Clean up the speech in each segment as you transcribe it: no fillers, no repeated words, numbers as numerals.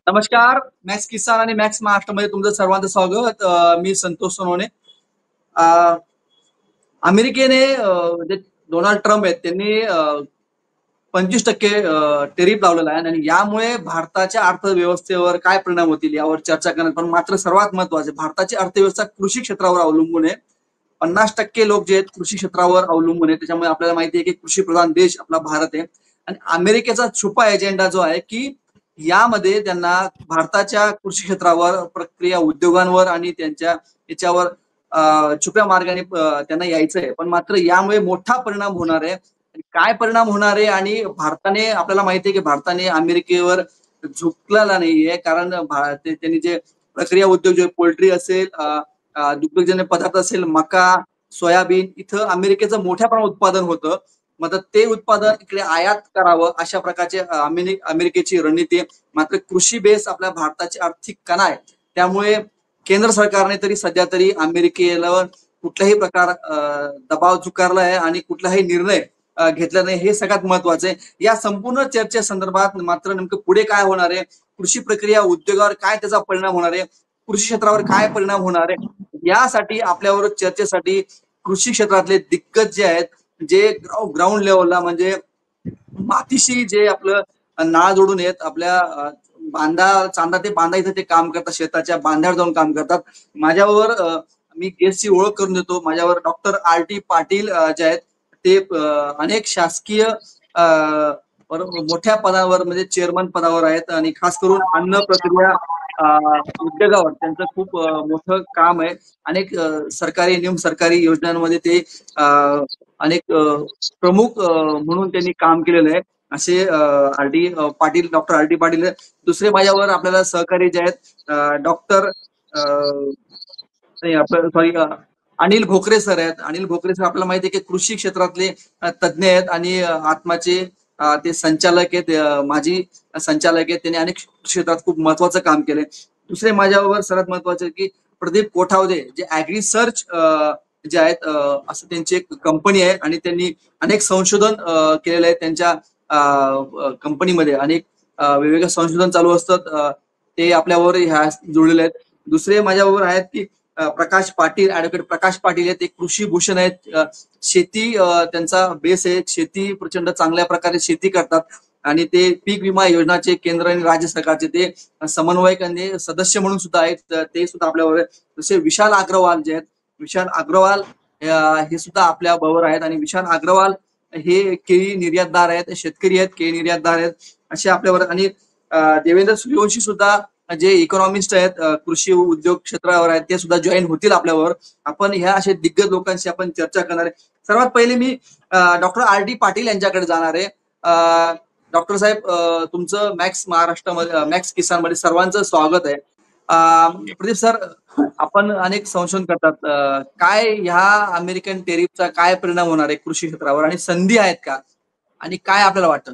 नमस्कार. मॅक्स किसान आणि मॅक्स महाराष्ट्रामध्ये तुमचं सर्वांचं स्वागत. मी संतोष सोनवणे. अ, अमेरिकेने जे डोनाल्ड ट्रम्प आहेत त्यांनी 25% टेरिफ लावलेला आहे आणि यामुळे भारताच्या अर्थव्यवस्थेवर काय परिणाम होतील यावर चर्चा करणार. पण मात्र सर्वात महत्वाचे, भारताची अर्थव्यवस्था कृषी क्षेत्रावर अवलंबून आहे. 50% लोक जे आहेत कृषी क्षेत्रावर अवलंबून आहे. त्याच्यामुळे आपल्याला माहिती आहे की कृषी प्रधान देश आपला भारत आहे. आणि अमेरिकेचा छुपा एजेंडा जो आहे की यामध्ये त्यांना भारताच्या कृषी क्षेत्रावर, प्रक्रिया उद्योगांवर आणि त्यांच्या याच्यावर छुप्या मार्गाने त्यांना यायचं आहे. पण मात्र यामुळे मोठा परिणाम होणार आहे. काय परिणाम होणार आहे आणि भारताने, आपल्याला माहिती आहे की भारताने अमेरिकेवर झुकलेला नाहीये. कारण त्यांनी जे प्रक्रिया उद्योग, जे पोल्ट्री असेल, दुग्धजन्य पदार्थ असेल, मका, सोयाबीन, इथं अमेरिकेचं मोठ्या प्रमाणात उत्पादन होतं. मग ते उत्पादन इकडे आयात करावं अशा प्रकारचे अमेरिकेची रणनीती आहे. मात्र कृषी बेस आपल्या भारताची आर्थिक कणा आहे. त्यामुळे केंद्र सरकारने तरी सध्या तरी अमेरिकेला कुठल्याही प्रकार दबाव झुकारला आहे आणि कुठलाही निर्णय घेतला नाही. हे सगळ्यात महत्वाचं आहे. या संपूर्ण चर्चेसंदर्भात मात्र नेमकं पुढे काय होणार आहे, कृषी प्रक्रिया उद्योगावर काय त्याचा परिणाम होणार आहे, कृषी क्षेत्रावर काय परिणाम होणार आहे, यासाठी आपल्यावर चर्चेसाठी कृषी क्षेत्रातले दिग्गज जे आहेत, जे ग्राउंड लेवलला म्हणजे मातीशी जे आपलं नाळ जोडून येत, आपल्या चांदा ते बांधा इथं ते काम करतात, शेताच्या बांध्यावर जाऊन काम करतात. माझ्यावर मी गेस्टची ओळख करून देतो. माझ्यावर डॉक्टर R.T. पाटील जे आहेत ते अनेक शासकीय मोठ्या पदावर म्हणजे चेअरमन पदावर आहेत आणि खास करून अन्न प्रक्रिया उद्योगावर त्यांचं खूप मोठं काम आहे. अनेक सरकारी नियम, सरकारी योजनांमध्ये ते अनेक प्रमुख म्हणून त्यांनी काम केलेलं आहे. असे पाटील, डॉक्टर R.T. पाटील. दुसरे माझ्यावर आपल्याला सहकारी जे आहेत doctor sorry Anil Bhokare sir आहेत. अनिल भोकरे सर आपल्याला माहिती आहे की कृषी क्षेत्रातले तज्ज्ञ आहेत आणि आत्माचे ते संचालक आहेत, माजी संचालक आहेत. त्यांनी अनेक क्षेत्रात खूप महत्वाचं काम केलंय. दुसरे माझ्यावर सर्वात महत्वाचे की प्रदीप कोठावदे, जे ऍग्री सर्च जे आहेत, असं त्यांची एक कंपनी आहे आणि त्यांनी अनेक संशोधन केलेलं आहे. त्यांच्या कंपनीमध्ये अनेक वेगवेगळे संशोधन चालू असतात. ते आपल्यावर ह्या जुळलेले आहेत. दुसरे माझ्याबरोबर आहेत की प्रकाश पाटील, ऍडव्होकेट प्रकाश पाटील आहेत. ते कृषी भूषण आहेत. शेती त्यांचा बेस आहे. शेती प्रचंड चांगल्या प्रकारे शेती करतात आणि ते पीक विमा योजनाचे केंद्र आणि राज्य सरकारचे ते समन्वयक आणि सदस्य म्हणून सुद्धा आहेत. ते सुद्धा आपल्याबरोबर आहेत. जसे विशाल अग्रवाल जे आहेत, विशाल अग्रवाल हे सुद्धा आपल्या बरोबर आहेत. आणि विशाल अग्रवाल हे केळी निर्यातदार आहेत, शेतकरी आहेत, केळी निर्यातदार आहेत, असे आपल्याबरोबर. आणि देवेंद्र सूर्यवंशी सुद्धा जे इकॉनॉमिस्ट आहेत, कृषी उद्योग क्षेत्रावर आहेत, ते सुद्धा जॉईन होतील आपल्यावर. आपण ह्या असे दिग्गज लोकांशी आपण चर्चा करणार आहे. सर्वात पहिले मी डॉक्टर R.T. पाटील यांच्याकडे जाणार आहे. डॉक्टर साहेब, तुमचं मॅक्स महाराष्ट्रामध्ये, मॅक्स किसान मध्ये सर्वांचं स्वागत आहे. प्रदीप सर, आपण अनेक संशोधन करतात. काय ह्या अमेरिकन टेरिफचा काय परिणाम होणार आहे कृषी क्षेत्रावर आणि संधी आहेत का, आणि काय आपल्याला वाटतं?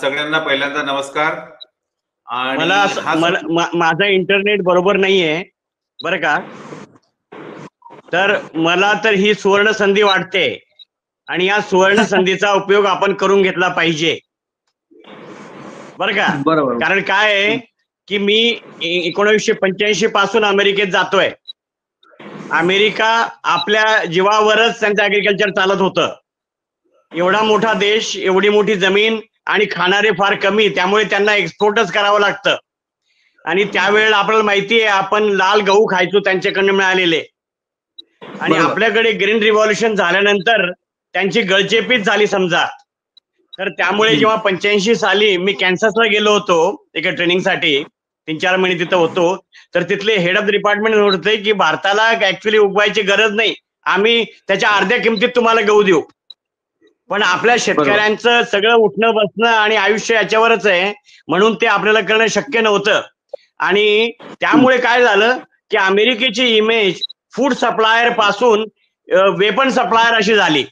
सगळ्यांना पहिल्यांदा नमस्कार. माझा इंटरनेट बरोबर नाहीये बरं का, तर मला तर ही सुवर्ण संधी वाटते आणि या सुवर्ण संधीचा उपयोग आपण करून घेतला पाहिजे बरं का. बरोबर. कारण काय आहे की मी 1985 पासून अमेरिकेत जातोय. अमेरिका आपल्या जीवावरच त्यांचं ऍग्रिकल्चर चालत होतं. एवढा मोठा देश, एवढी मोठी जमीन आणि खाणारे फार कमी, त्यामुळे त्यांना एक्सपोर्टच करावं लागतं. आणि त्यावेळेला आपल्याला माहिती आहे आपण लाल गहू खायचो त्यांच्याकडनं मिळालेले. आणि आपल्याकडे ग्रीन रिव्हॉल्युशन झाल्यानंतर त्यांची गळचेपीच झाली समजा. तर त्यामुळे जेव्हा 85 साली मी कॅन्ससला गेलो होतो एका ट्रेनिंगसाठी, 3-4 महिने तिथं होतो, तर तिथले हेड ऑफ द डिपार्टमेंट होते की भारताला ऍक्च्युली उगवायची गरज नाही, आम्ही त्याच्या अर्ध्या किमतीत तुम्हाला गहू देऊ. पण आपल्या शेतकऱ्यांचं सगळं उठणं बसणं आणि आयुष्य याच्यावरच आहे, म्हणून ते आपल्याला करणं शक्य नव्हतं. आणि त्यामुळे काय झालं की अमेरिकेची इमेज फूड सप्लायर पासून वेपन सप्लायर अशी झाली.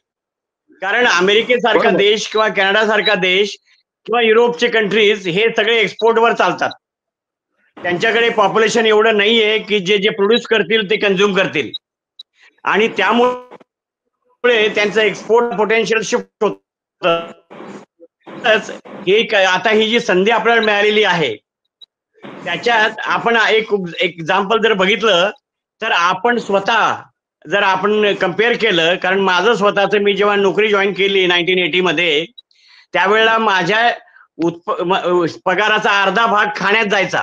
कारण अमेरिकेसारखा देश किंवा कॅनडा सारखा देश किंवा युरोपचे कंट्रीज हे सगळे एक्सपोर्टवर चालतात. त्यांच्याकडे पॉप्युलेशन एवढं नाहीये की जे जे प्रोड्यूस करतील ते कन्झ्युम करतील. आणि त्यामुळे त्यांचं एक्सपोर्ट पोटेन्शियल शिफ्ट होतं. आता ही जी संधी आपल्याला मिळालेली आहे त्याच्यात आपण एक एक्झाम्पल जर बघितलं तर आपण स्वतः जर आपण कम्पेअर केलं, कारण माझं स्वतःचं मी जेव्हा नोकरी जॉईन केली 1980 मध्ये, त्यावेळेला माझ्या पगाराचा अर्धा भाग खाण्यात जायचा.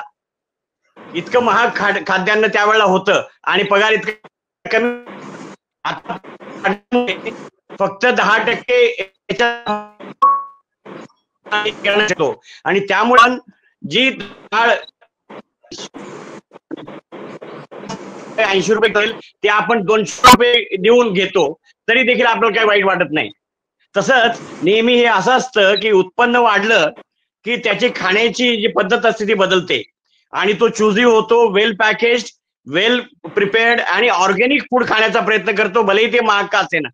इतकं महाग खाद्यान्न त्यावेळेला होतं आणि पगार इतकं कमी. फक्त 10% आणि त्यामुळे जी डाळ 80 रुपये करेल ते आपण 200 रुपये देऊन घेतो, तरी देखील आपल्याला काही वाईट वाटत नाही. तसंच नेहमी हे असं असतं की उत्पन्न वाढलं की त्याची खाण्याची जी पद्धत असते ती बदलते आणि तो चुजी होतो, वेल पॅकेज, वेल प्रिपेअर्ड आणि ऑर्गॅनिक फूड खाण्याचा प्रयत्न करतो, भलेही ते महाग का असेना.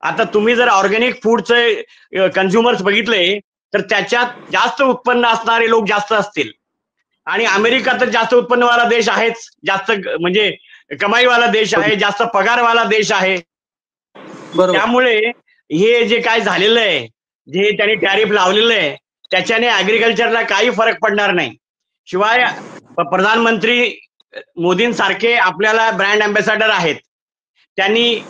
आता तुम्ही जर ऑर्गॅनिक फूडचे कन्झ्युमर्स बघितले तर त्याच्यात जास्त उत्पन्न असणारे लोक जास्त असतील आणि अमेरिका तर जास्त उत्पन्नवाला देश आहेच, जास्त म्हणजे कमाईवाला देश आहे, जास्त पगारवाला देश आहे. त्यामुळे हे जे काय झालेलं आहे, जे त्यांनी टॅरिफ लावलेलं आहे, त्याच्याने ऍग्रिकल्चरला काही फरक पडणार नाही. शिवाय प्रधानमंत्री मोदींसारखे आपल्याला ब्रँड अँबॅसेडर आहेत. त्यांनी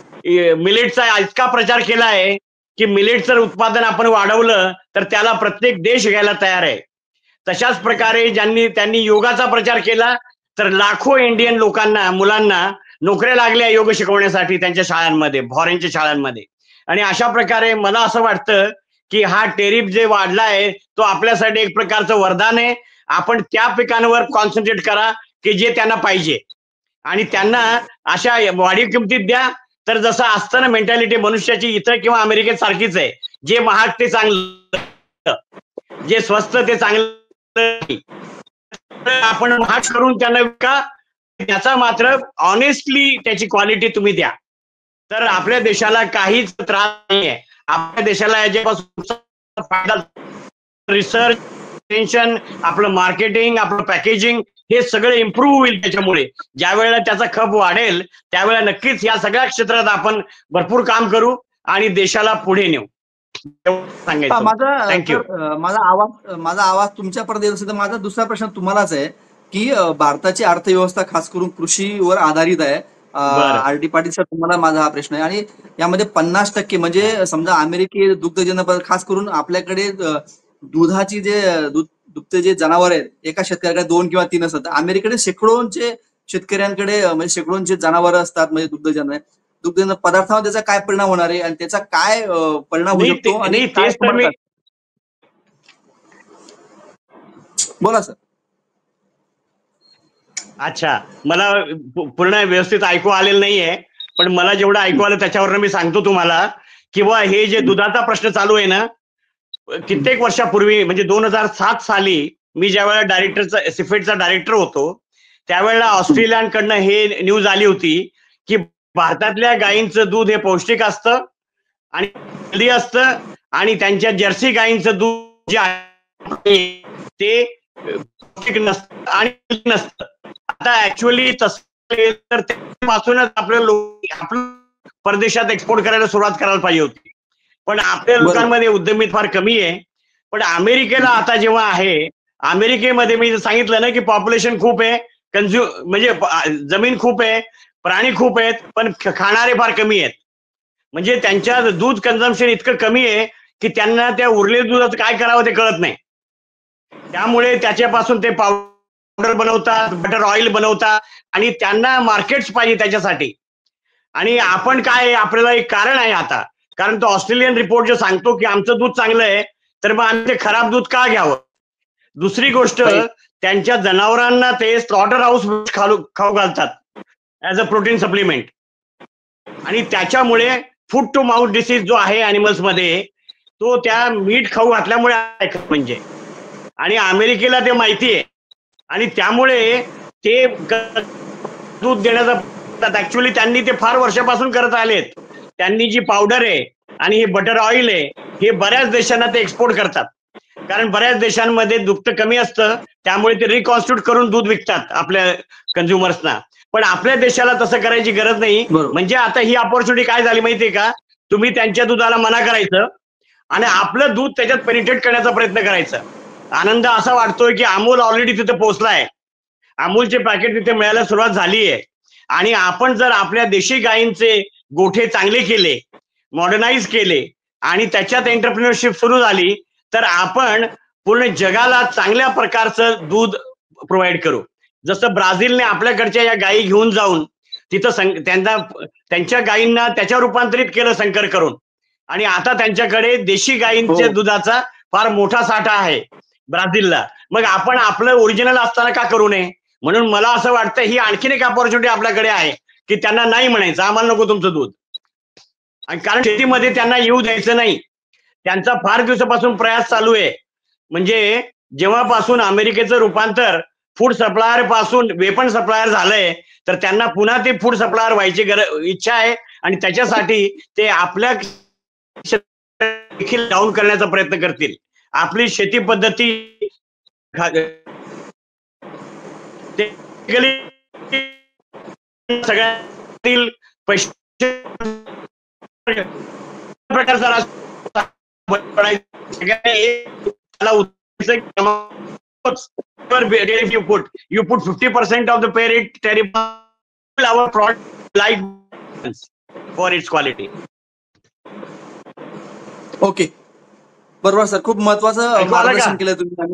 मिलेटचा इतका प्रचार केला आहे की मिलेटचं उत्पादन आपण वाढवलं तर त्याला प्रत्येक देश घ्यायला तयार आहे. तशाच प्रकारे त्यांनी योगाचा प्रचार केला तर लाखो इंडियन लोकांना, मुलांना नोकऱ्या लागल्या योग शिकवण्यासाठी त्यांच्या शाळांमध्ये, फॉरेनच्या शाळांमध्ये. आणि अशा प्रकारे मला असं वाटतं की हा टेरिफ जे वाढला आहे तो आपल्यासाठी एक प्रकारचं वरदान आहे. आपण त्या पिकांवर कॉन्सन्ट्रेट करा की जे त्यांना पाहिजे आणि त्यांना अशा वाढीव किमतीत द्या. तर जसं असतं ना मेंटॅलिटी मनुष्याची इथं किंवा अमेरिकेत सारखीच आहे, जे महाग ते चांगलं, जे स्वस्त ते चांगलं. आपण महाग करून त्यांना विका, त्याचा मात्र ऑनेस्टली त्याची क्वालिटी तुम्ही द्या, तर आपल्या देशाला काहीच त्रास नाहीये. आपल्या देशाला याच्यापासून फायदा, रिसर्च, टेन्शन, आपलं मार्केटिंग, आपलं पॅकेजिंग हे सगळं इम्प्रूव्ह होईल. त्याच्यामुळे ज्या वेळेला त्याचा खप वाढेल त्यावेळेला नक्कीच या सगळ्या क्षेत्रात आपण भरपूर काम करू आणि देशाला पुढे नेऊ. सांगायचं. थँक्यू. माझा आवाज तुमच्यापर्यंत येत असेल तर माझा दुसरा प्रश्न तुम्हालाच आहे की भारताची अर्थव्यवस्था खास करून कृषीवर आधारित आहे. आर.डी. पाटील सर, तुम्हाला माझा हा प्रश्न आहे आणि यामध्ये 50% म्हणजे समजा अमेरिकी दुग्धजन्य खास करून आपल्याकडे दुधाची दुग्ध जे जनावर आहेत एका शेतकऱ्याकडे 2 किंवा 3 असतात. अमेरिकेकडे शेकडोंचे शेतकऱ्यांकडे म्हणजे शेकडोंचे जनावर असतात, म्हणजे दुग्धजन्य पदार्थावर त्याचा काय परिणाम होणार आहे आणि त्याचा काय परिणाम होऊ शकतो आणि तेच तर मी. बोला सर. अच्छा, मला पूर्ण व्यवस्थित ऐकू आलेलं नाहीये, पण मला जेवढं ऐकू आलं त्याच्यावर मी सांगतो तुम्हाला की हे जे दुधाचा प्रश्न चालू आहे ना, कित्येक वर्षापूर्वी म्हणजे 2007 साली मी ज्यावेळेला डायरेक्टरचा सिफेटचा डायरेक्टर होतो त्यावेळेला ऑस्ट्रेलियाकडनं हे न्यूज आली होती की भारतातल्या गायींचं दूध हे पौष्टिक असतं आणि हेल्दी असतं आणि त्यांच्या जर्सी गायींचं दूध जे आहे ते पौष्टिक नसतं आणि नसतं. आता ऍक्च्युअली तसं तर त्यापासूनच आपलं परदेशात एक्सपोर्ट करायला सुरुवात करायला पाहिजे होती, पण आपल्या लोकांमध्ये उद्यमित फार कमी आहे. पण अमेरिकेला आता जेव्हा आहे, अमेरिकेमध्ये मी सांगितलं ना की पॉप्युलेशन खूप आहे, म्हणजे जमीन खूप आहे, प्राणी खूप आहेत, पण खाणारे फार कमी आहेत. म्हणजे त्यांच्या दूध कन्झम्पशन इतकं कमी आहे की त्यांना त्या उरलेल्या दुधाचं काय करावं ते कळत नाही. त्यामुळे त्याच्यापासून ते पावडर बनवतात, बटर ऑइल बनवतात आणि त्यांना मार्केट्स पाहिजे त्याच्यासाठी. आणि आपण काय, आपल्याला एक कारण आहे आता, कारण तो ऑस्ट्रेलियन रिपोर्ट जो सांगतो की आमचं दूध चांगलं आहे, तर मग आम्ही ते खराब दूध का घ्यावं. दुसरी गोष्ट, त्यांच्या जनावरांना ते स्लॉटर हाऊस खाऊ घालतात ऍज अ प्रोटीन सप्लिमेंट आणि त्याच्यामुळे फूड टू माउथ डिसीज जो आहे अॅनिमल्स मध्ये तो त्या मीठ खाऊ घातल्यामुळे म्हणजे, आणि अमेरिकेला ते माहिती आहे आणि त्यामुळे ते दूध देण्याचा ऍक्च्युअली त्यांनी ते फार वर्षापासून करत आलेत. त्यांनी जी पावडर आहे आणि हे बटर ऑइल आहे हे बऱ्याच देशांना ते एक्सपोर्ट करतात, कारण बऱ्याच देशांमध्ये दुग्ध कमी असतं त्यामुळे ते रिकॉन्स्टिट्यूट करून दूध विकतात आपल्या कन्झ्युमर्सना. पण आपल्या देशाला तसं करायची गरज नाही. म्हणजे आता ही ऑपॉर्च्युनिटी काय झाली माहितीये का, तुम्ही त्यांच्या दुधाला मना करायचं आणि आपलं दूध त्याच्यात पेनिट्रेट करण्याचा प्रयत्न करायचा. आनंद असा वाटतोय की अमूल ऑलरेडी तिथे पोहोचलाय, अमूलचे पॅकेट तिथे मिळायला सुरुवात झाली आहे. आणि आपण जर आपल्या देशी गायींचे गोठे चांगले केले, मॉडर्नाइज केले आणि त्याच्यात एंटरप्रिनरशिप सुरू झाली, तर आपण पूर्ण जगाला चांगल्या प्रकारचं दूध प्रोव्हाइड करू. जसं ब्राझीलने आपल्याकडच्या या गायी घेऊन जाऊन तिथं त्यांच्या गायींना त्याच्या रूपांतरित केलं संकर करून, आणि आता त्यांच्याकडे देशी गायींच्या दुधाचा फार मोठा साठा आहे ब्राझीलला. मग आपण आपलं ओरिजिनल असताना का करू नये? म्हणून मला असं वाटतं ही आणखीन एक अपॉर्च्युनिटी आपल्याकडे आहे की त्यांना नाही म्हणायचं आम्हाला नको तुमचं दूध. आणि कारण शेतीमध्ये त्यांना येऊ द्यायचं नाही. त्यांचा फार दिवसापासून प्रयास चालू आहे. म्हणजे जेव्हापासून अमेरिकेचं रूपांतर फूड सप्लायर पासून वेपन सप्लायर झालंय, तर त्यांना पुन्हा ते फूड सप्लायर व्हायची इच्छा आहे. आणि त्याच्यासाठी ते आपल्या देखील डाऊन करण्याचा प्रयत्न करतील. आपली शेती पद्धती सगळ्यातील पैसे प्रकारचा you put 50% of the parent tariff our product like for its quality. Okay, बरोबर सर, खूप महत्वाचं मार्गदर्शन केलं तुम्ही.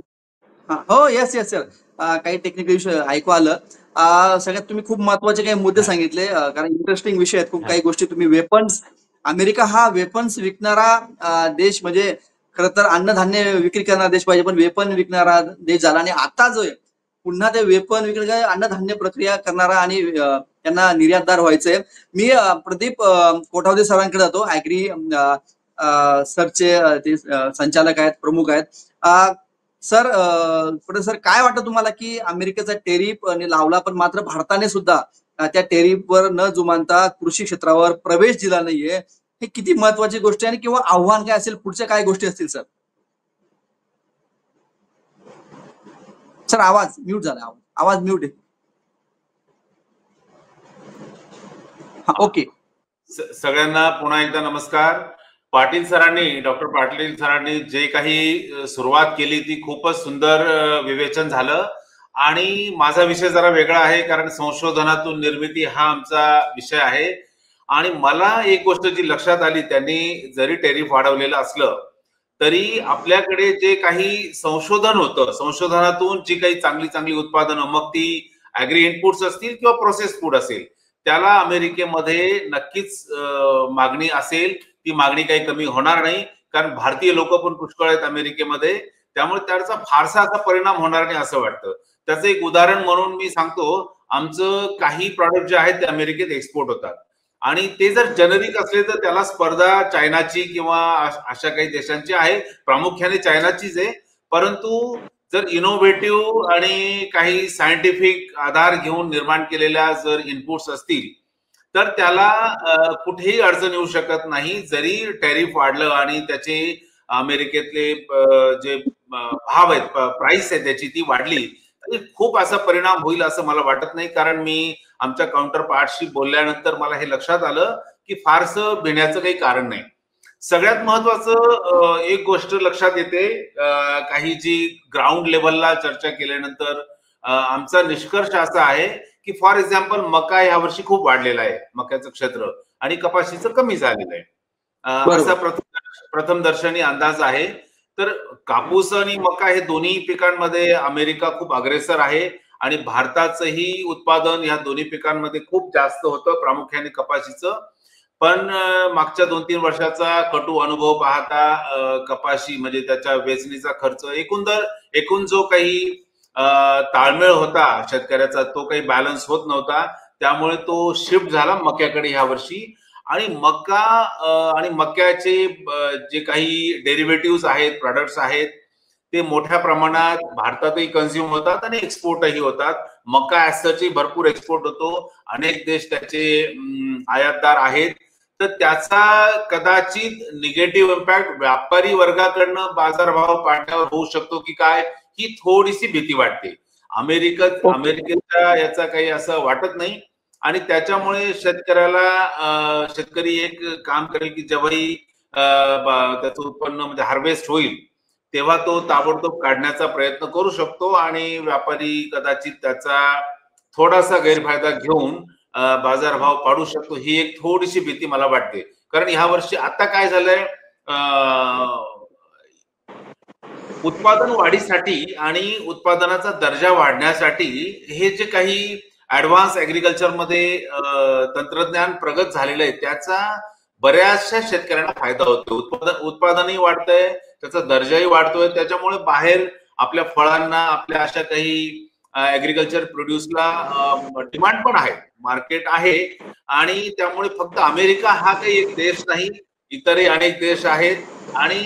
हो, येस येस सर, काही टेक्निकल इश्यू ऐकू आलं. सगळ्यात तुम्ही खूप महत्वाचे काही मुद्दे सांगितले, कारण इंटरेस्टिंग विषय आहेत खूप काही गोष्टी. तुम्ही वेपन्स, अमेरिका हा वेपन्स विकणारा देश, म्हणजे खरं तर अन्नधान्य विक्री करणारा देश पाहिजे, पण वेपन विकणारा देश झाला. आणि आता जो पुन्हा ते वेपन विक्री, अन्नधान्य प्रक्रिया करणारा आणि त्यांना निर्यातदार व्हायचंय. मी प्रदीप कोठावदे सरांकडे जातो, ऍग्री सरचे ते संचालक आहेत, प्रमुख आहेत. सर, सर काय वाटतं तुम्हाला की अमेरिकेचा टेरिफ लावला, पण मात्र भारताने सुद्धा त्या टेरिफवर न जुमानता कृषी क्षेत्रावर प्रवेश दिला नाहीये, हे किती महत्वाची गोष्ट आहे? आणि किंवा आव्हान काय असेल, पुढच्या काय गोष्टी असतील सर? सर आवाज म्यूट झाला, आवाज म्यूट आहे. हा, ओके. सगळ्यांना पुन्हा एकदा नमस्कार. पाटील सरांनी, डॉक्टर पाटील सरांनी जे काही सुरुवात केली ती खूपच सुंदर विवेचन झालं. आणि माझा विषय जरा वेगळा आहे, कारण संशोधनातून निर्मिती हा आमचा विषय आहे. आणि मला एक गोष्ट जी लक्षात आली, त्यांनी जरी टेरिफ वाढवलेलं असलं तरी आपल्याकडे जे काही संशोधन होतं, संशोधनातून जी काही चांगली चांगली उत्पादनं, मग ती ऍग्री इनपुट्स असतील किंवा प्रोसेस फूड असेल, त्याला अमेरिकेमध्ये नक्कीच मागणी असेल. ती मागणी काही कमी होणार नाही, कारण भारतीय लोक पण पुष्कळ आहेत अमेरिकेमध्ये, त्यामुळे त्याचा फारसा असा परिणाम होणार नाही असं वाटतं. त्याचं एक उदाहरण म्हणून मी सांगतो, आमचं काही प्रॉडक्ट जे आहेत ते अमेरिकेत एक्सपोर्ट होतात, आणि ते जर जेनेरिक असले तर त्याला स्पर्धा चायनाची किंवा अशा काही देशांची आहे, प्रामुख्याने चायनाचीच आहे. परंतु जर इनोव्हेटिव्ह आणि काही सायंटिफिक आधार घेऊन निर्माण केलेल्या जर इनपुट्स असतील तर त्याला कुठेही अडचण येऊ शकत नाही. जरी टॅरिफ वाढलं आणि त्याचे अमेरिकेतले जे भाव आहेत, प्राइस आहे त्याची ती वाढली, तरी खूप असा परिणाम होईल असं मला वाटत नाही. कारण मी आमच्या काउंटर पार्टशी बोलल्यानंतर मला हे लक्षात आलं की फारसं भिण्याचं काही कारण नाही. सगळ्यात महत्वाचं एक गोष्ट लक्षात येते, काही जी ग्राउंड लेवलला चर्चा केल्यानंतर आमचा निष्कर्ष असा आहे की फॉर एक्झाम्पल मका यावर्षी खूप वाढलेला आहे, मक्याचं क्षेत्र, आणि कपाशीचं कमी झालेलं आहे, असा प्रथम दर्शनी अंदाज आहे. तर कापूस आणि मका हे दोन्ही पिकांमध्ये अमेरिका खूप अग्रेसर आहे, आणि भारताचंही उत्पादन या दोन्ही पिकांमध्ये खूप जास्त होतं, प्रामुख्याने कपाशीचं. पण मागच्या 2-3 वर्षाचा कटू अनुभव पाहता कपाशी म्हणजे त्याच्या वेचणीचा खर्च, एकूण जो काही ताळमेळ होता शेतकऱ्याचा, तो काही बॅलन्स होत नव्हता. त्यामुळे तो शिफ्ट झाला मक्याकडे ह्या वर्षी. आणि मका आणि मक्याचे जे काही डेरिव्हेटिव्ह आहेत, प्रोडक्ट्स आहेत, ते मोठ्या प्रमाणात भारतातही कन्झ्युम होतात आणि एक्सपोर्टही होतात. मका ऍज भरपूर एक्सपोर्ट होतो, अनेक देश त्याचे आयातदार आहेत. तर त्याचा कदाचित निगेटिव्ह इम्पॅक्ट व्यापारी वर्गाकडनं बाजारभाव पाडण्यावर होऊ शकतो की काय, ही थोडीशी भीती वाटते. अमेरिकेच्या याचा काही असं वाटत नाही. आणि त्याच्यामुळे शेतकरी एक काम करेल की जेव्हाही त्याचं उत्पन्न म्हणजे हार्वेस्ट होईल तेव्हा तो ताबडतोब काढण्याचा प्रयत्न करू शकतो आणि व्यापारी कदाचित त्याचा थोडासा गैरफायदा घेऊन बाजारभाव पाडू शकतो. ही एक थोडीशी भीती मला वाटते. कारण ह्या वर्षी आता काय झालंय, उत्पादन वाढीसाठी आणि उत्पादनाचा दर्जा वाढण्यासाठी हे जे काही ऍडव्हान्स ऍग्रिकल्चर मध्ये तंत्रज्ञान प्रगत झालेलं आहे त्याचा बऱ्याचशा शेतकऱ्यांना फायदा होतो. उत्पादनही वाढतंय, त्याचा दर्जाही वाढतोय, त्याच्यामुळे बाहेर आपल्या फळांना, आपल्या अशा काही ऍग्रिकल्चर प्रोड्यूसला डिमांड पण आहे, मार्केट आहे. आणि त्यामुळे फक्त अमेरिका हा काही एक देश नाही, इतरही अनेक देश आहेत. आणि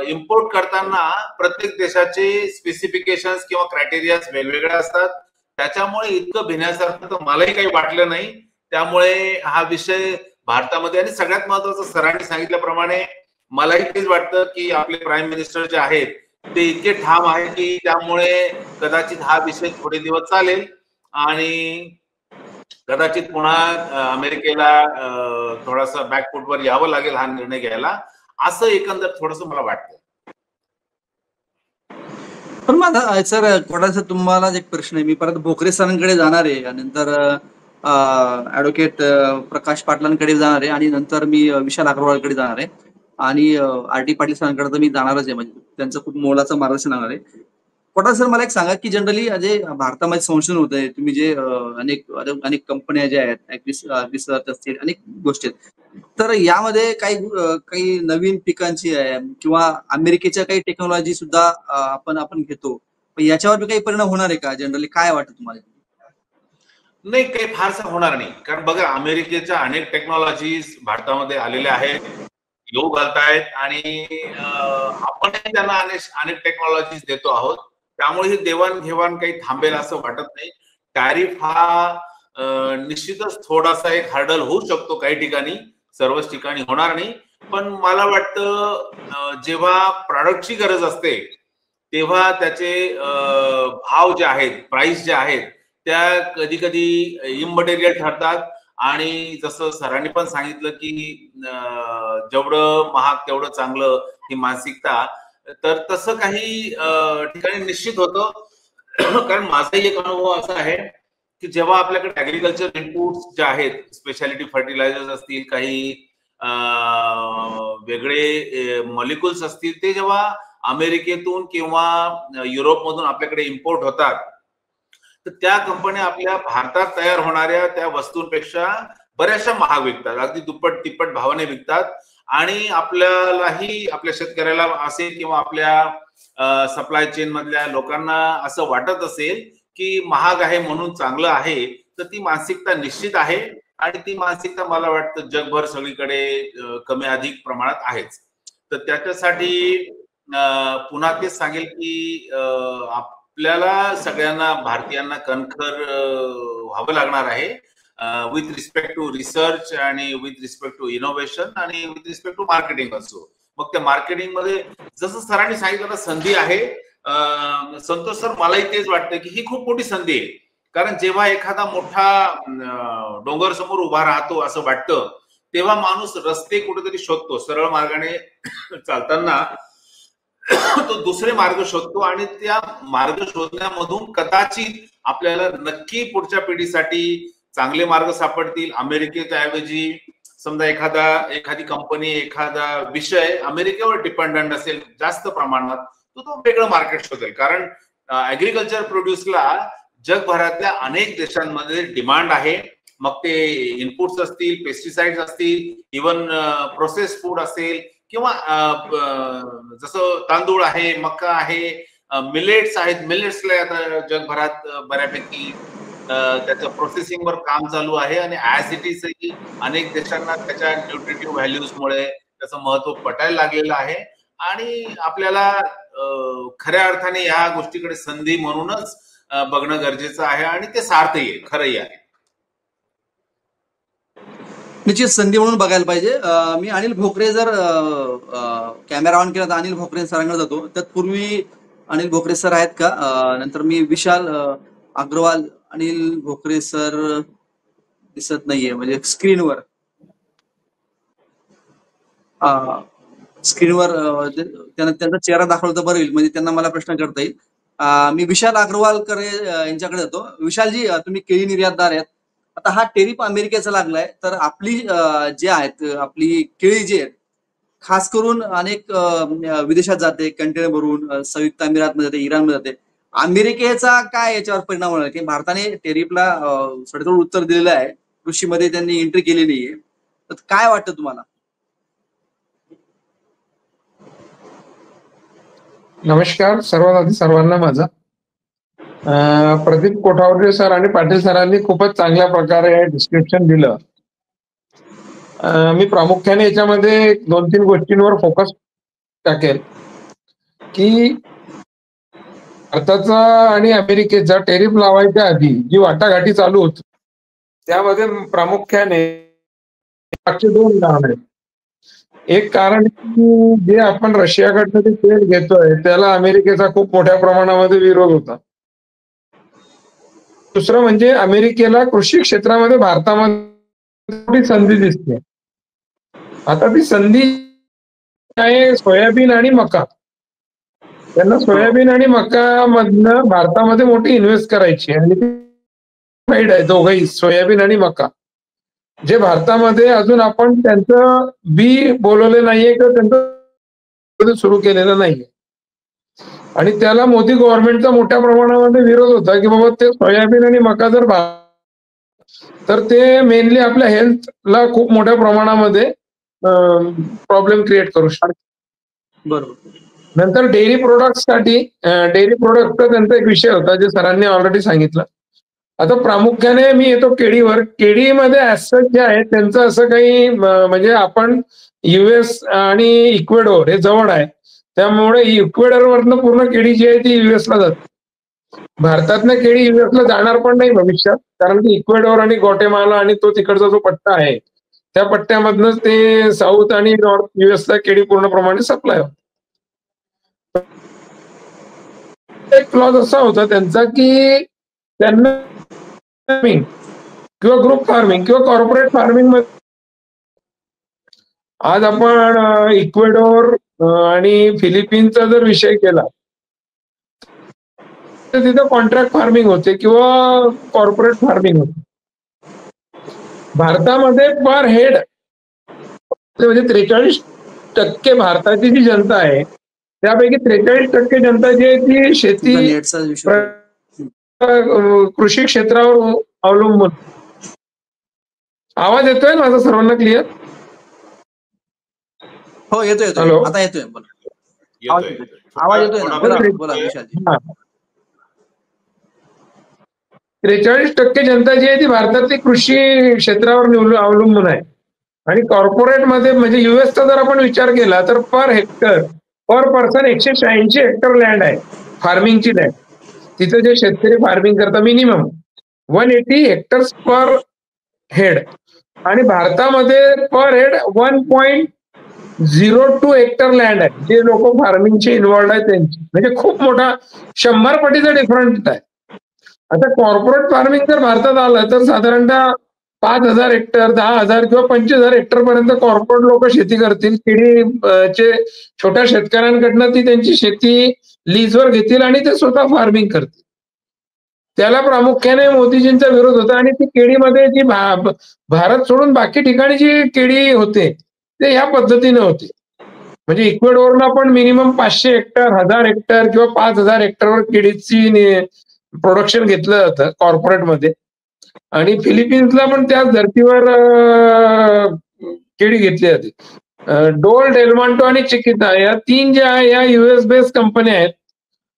इम्पोर्ट करताना प्रत्येक देशाचे स्पेसिफिकेशन्स किंवा क्रायटेरिया वेगवेगळे असतात. त्याच्यामुळे इतकं भिण्यासारखं तर मलाही काही वाटलं नाही. त्यामुळे हा विषय भारतामध्ये, आणि सगळ्यात महत्वाचं सरांनी सांगितल्याप्रमाणे मलाही तेच वाटतं की आपले प्राईम मिनिस्टर जे आहेत ते इतके ठाम आहे की त्यामुळे कदाचित हा विषय थोडे दिवस चालेल आणि कदाचित पुन्हा अमेरिकेला थोडासा बॅकफुटवर यावं लागेल हा निर्णय घ्यायला, असं एकंदर थोडंसं मला वाटतं. पण माझा सर थोडासा तुम्हाला एक प्रश्न आहे. मी परत भोकरे सरांकडे जाणार आहे आणि नंतर ऍडव्होकेट प्रकाश पाटलांकडे जाणार आहे आणि नंतर मी विशाल अग्रवालकडे जाणार आहे आणि आर.टी. पाटील सरांकडे तर मी जाणारच आहे. म्हणजे त्यांचं खूप मोलाचं मार्गदर्शन लागणार आहे. पठाण सर, मला एक सांगा की जनरली जे भारतामध्ये संशोधन होत आहे, तुम्ही जे अनेक कंपन्या ज्या आहेत, रिसर्च असतील, अनेक गोष्टी आहेत, तर यामध्ये काही नवीन पिकांची आहे किंवा अमेरिकेच्या काही टेक्नॉलॉजी सुद्धा आपण घेतो, याच्यावर काही परिणाम होणार आहे का? जनरली काय वाटतं तुम्हाला? नाही, काही फारसं होणार नाही. कारण बघा, अमेरिकेच्या अनेक टेक्नॉलॉजीज भारतामध्ये आलेल्या आहेत, येऊ घालतायत आणि आपण त्यांना अनेक टेक्नॉलॉजीज देतो आहोत. त्यामुळे ही देवाणघेवाण काही थांबेल असं वाटत नाही. टॅरिफ हा निश्चितच थोडासा एक हर्डल होऊ शकतो काही ठिकाणी, सर्वच ठिकाणी होणार नाही. पण मला वाटतं जेव्हा प्रॉडक्टची गरज असते तेव्हा त्याचे भाव जे आहेत, प्राइस जे आहेत, त्या कधी कधी इमटेरियल ठरतात. आणि जसं सरांनी पण सांगितलं की जेवढं महाग तेवढं चांगलं, ही मानसिकता, तर तसं काही ठिकाणी निश्चित होतं. कारण माझाही एक अनुभव असा आहे की जेव्हा आपल्याकडे ऍग्रिकल्चर इनपुट्स जे आहेत, स्पेशालिटी फर्टिलायझर्स असतील, काही वेगळे मॉलिक्युल्स असतील, ते जेव्हा अमेरिकेतून किंवा युरोपमधून आपल्याकडे इम्पोर्ट होतात, तर त्या कंपन्या आपल्या भारतात तयार होणाऱ्या त्या वस्तूंपेक्षा बऱ्याचशा महाग विकतात, अगदी दुप्पट तिप्पट भावाने विकतात. आणि आपल्यालाही, आपल्या शेतकऱ्याला असेल किंवा आपल्या सप्लाय चेन मधल्या लोकांना असं वाटत असेल की महाग आहे म्हणून चांगलं आहे, तर ती मानसिकता निश्चित आहे. आणि ती मानसिकता मला वाटतं जगभर सगळीकडे कमी अधिक प्रमाणात आहेच. तर त्याच्यासाठी पुन्हा तेच सांगेल की आपल्याला सगळ्यांना, भारतीयांना कणखर व्हावं लागणार आहे विथ रिस्पेक्ट टू रिसर्च आणि विथ रिस्पेक्ट टू इनोव्हेशन आणि विथ रिस्पेक्ट टू मार्केटिंग असो. मग त्या मार्केटिंग मध्ये जसं सरांनी सांगितलं संधी आहे, संतोष सर, मलाही तेच वाटतं की ही खूप मोठी संधी आहे. कारण जेव्हा एखादा मोठा डोंगर समोर उभा राहतो असं वाटतं, तेव्हा माणूस रस्ते कुठेतरी शोधतो. सरळ मार्गाने चालताना तो दुसरे मार्ग शोधतो आणि त्या मार्ग शोधण्यामधून कदाचित आपल्याला नक्की पुढच्या पिढीसाठी चांगले मार्ग सापडतील. अमेरिकेच्या ऐवजी समजा एखादी कंपनी, एखादा विषय अमेरिकेवर डिपेंडंट असेल जास्त प्रमाणात, तो वेगळं मार्केट शोधेल. कारण ऍग्रिकल्चर प्रोड्यूसला जगभरातल्या अनेक देशांमध्ये डिमांड आहे. मग ते इनपुट्स असतील, पेस्टिसाइड्स असतील, इव्हन प्रोसेस फूड असेल, किंवा जसं तांदूळ आहे, मका आहे, मिलेट्स आहेत. मिलेट्सला आता जगभरात बऱ्यापैकी त्याचं प्रोसेसिंगवर काम चालू आहे आणि ऍज इट इज अनेक देशांना त्याच्या न्यूट्रिटिव्ह व्हॅल्यूजमुळे त्याचं महत्व पटायला लागलेलं आहे. आणि आपल्याला खऱ्या अर्थाने या गोष्टीकडे संधी म्हणूनच बघणं गरजेचं आहे आणि ते सार्थही आहे, खरंही आहे. निश्चित संधी म्हणून बघायला पाहिजे. मी अनिल भोकरे, जर कॅमेरा ऑन केला तर अनिल भोकरे सरांकडे जातो. तत्पूर्वी अनिल भोकरे सर आहेत का? नंतर मी विशाल अग्रवाल. अनिल भोकरे सर दिसत नाहीये म्हणजे स्क्रीनवर. स्क्रीनवर त्यांना त्यांचा चेहरा दाखवला तर बरं होईल, म्हणजे त्यांना मला प्रश्न करता येईल. मी विशाल अग्रवालकर यांच्याकडे येतो. विशालजी, तुम्ही केळी निर्यातदार आहेत. आता हा टेरिफ अमेरिकेचा लागलाय, तर आपली जे आहेत आपली केळी जी आहेत खास करून अनेक विदेशात जाते कंटेनर भरून, संयुक्त अमिरातमध्ये जाते, इराणमध्ये जाते. अमेरिकेचा काय याच्यावर परिणाम होणार की भारताने टेरिफला सडेतोड उत्तर दिलेलं आहे, कृषीमध्ये त्यांनी एंट्री केलेली आहे, तर काय वाटतं तुम्हाला? नमस्कार, सर्वात आधी सर्वांना माझा. प्रदीप कोठावडे सर आणि पाटील सरांनी खूपच चांगल्या प्रकारे डिस्क्रिप्शन दिलं. मी प्रामुख्याने याच्यामध्ये 2-3 गोष्टींवर फोकस टाकेल की भारताचा आणि अमेरिकेचा टेरिफ लावायच्या आधी जी वाटाघाटी चालू होती त्यामध्ये प्रामुख्याने मागचे 2 कारण आहेत. एक कारण की जे आपण रशियाकडनं जे तेल घेतोय त्याला अमेरिकेचा खूप मोठ्या प्रमाणामध्ये विरोध होता. दुसरं म्हणजे अमेरिकेला कृषी क्षेत्रामध्ये भारतामध्ये संधी दिसते. आता ती संधी आहे सोयाबीन आणि मका. त्यांना सोयाबीन आणि मका मधनं भारतामध्ये मोठी इन्व्हेस्ट करायची आणि फाईड आहे दोघंही, सोयाबीन आणि मका, जे भारतामध्ये अजून आपण त्यांचं बी बोलवले नाहीये किंवा त्यांचं सुरू केलेलं नाहीये. आणि त्याला मोदी गव्हर्नमेंटचा मोठ्या प्रमाणामध्ये विरोध होता की बाबा ते सोयाबीन आणि मका जर तर ते मेनली आपल्या हेल्थला खूप मोठ्या प्रमाणामध्ये प्रॉब्लेम क्रिएट करू शकतात. बरोबर. नंतर डेअरी प्रोडक्टसाठी, डेअरी प्रोडक्टचा त्यांचा एक विषय होता जे सरांनी ऑलरेडी सांगितलं. आता प्रामुख्याने मी येतो केळीवर. केळीमध्ये ऍसेट जे आहे त्यांचं असं काही म्हणजे आपण युएस आणि इक्वेडोर हे जवळ आहे, त्यामुळे इक्वेडोरवरनं पूर्ण केळी जी आहे ती युएसला जाते. भारतातनं केळी युएसला जाणार पण नाही भविष्यात, कारण की इक्वेडोर आणि ग्वाटेमाला आणि तो तिकडचा जो पट्टा आहे त्या पट्ट्यामधनं ते साऊथ आणि नॉर्थ युएसला केळी पूर्णप्रमाणे सप्लाय होते. एक क्लॉज असा होता त्यांचा की त्यांना किंवा ग्रुप फार्मिंग किंवा कॉर्पोरेट फार्मिंग मध्ये, आज आपण इक्वेडोर आणि फिलिपिन्सचा जर विषय केला तर तिथं कॉन्ट्रॅक्ट फार्मिंग होते किंवा कॉर्पोरेट फार्मिंग होते. भारतामध्ये पर हेड म्हणजे 43% भारताची जी जनता आहे त्यापैकी 43% जनता जी आहे ती शेती कृषी क्षेत्रावर अवलंबून. आवाज येतोय माझा सर्वांना क्लिअर? हो येतोय. हॅलो, आता येतोय. आवाज येतोय ना? बोला विशालजी. 43% जनता जी आहे ती भारतातली कृषी क्षेत्रावर अवलंबून आहे. आणि कॉर्पोरेटमध्ये म्हणजे युएसचा जर आपण विचार केला तर पर हेक्टर पर पर्सन 186 हेक्टर लँड आहे फार्मिंगची लँड. तिथे जे शेतकरी फार्मिंग करतात मिनिमम 180 हेक्टर्स पर हेड, आणि भारतामध्ये पर हेड 1.02 हेक्टर लँड आहे जे लोक फार्मिंगचे इन्व्हॉल्ड आहेत त्यांची. म्हणजे खूप मोठा 100 पटीचा डिफरन्स आहे. आता कॉर्पोरेट फार्मिंग जर भारतात आलं तर साधारणतः 5,000 हेक्टर, 10,000 किंवा 25,000 हेक्टर पर्यंत कॉर्पोरेट लोक शेती करतील. केळीचे छोट्या शेतकऱ्यांकडनं ती त्यांची शेती लीजवर घेतील आणि ते स्वतः फार्मिंग करतील. त्याला प्रामुख्याने मोदीजींचा विरोध होता. आणि ती केळीमध्ये जी भारत सोडून बाकी ठिकाणी जी केळी होते ते ह्या पद्धतीने होते. म्हणजे इक्वेडोरला पण मिनिमम 500 हेक्टर, 1000 हेक्टर किंवा 5,000 हेक्टरवर केळीची प्रोडक्शन घेतलं जातं कॉर्पोरेटमध्ये. आणि फिलिपिन्सला पण त्याच धर्तीवर केळी घेतली जाते. डोल, डेलमॉन्टो आणि चिकिता या 3 ज्या आहे या युएस बेस्ड कंपन्या आहेत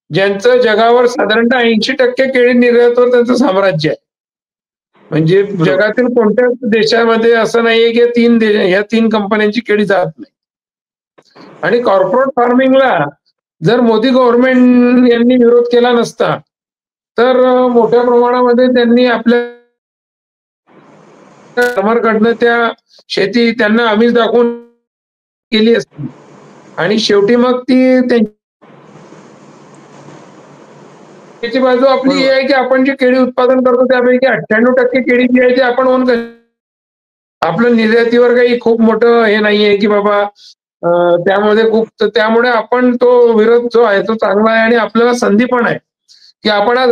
ज्यांचं जगावर साधारणतः 80% केळी निर्यातवर त्यांचं साम्राज्य आहे. म्हणजे जगातील कोणत्याच देशामध्ये असं नाहीये की या 3 कंपन्यांची केळी जात नाही. आणि कॉर्पोरेट फार्मिंगला जर मोदी गव्हर्नमेंट यांनी विरोध केला नसता तर मोठ्या प्रमाणामध्ये त्यांनी आपल्या फार्मरकडनं त्या शेती त्यांना आमिष दाखवून केली असती. आणि शेवटी मग ती त्याची बाजू आपली ही आहे की आपण जी केळी उत्पादन करतो त्यापैकी 98% केळी जी आहे ती आपण ओन आपलं निर्यातीवर काही खूप मोठं हे नाहीये की बाबा त्यामध्ये खूप, त्यामुळे आपण तो विरोध जो आहे तो चांगला आहे आणि आपल्याला संधी पण आहे की आपण आज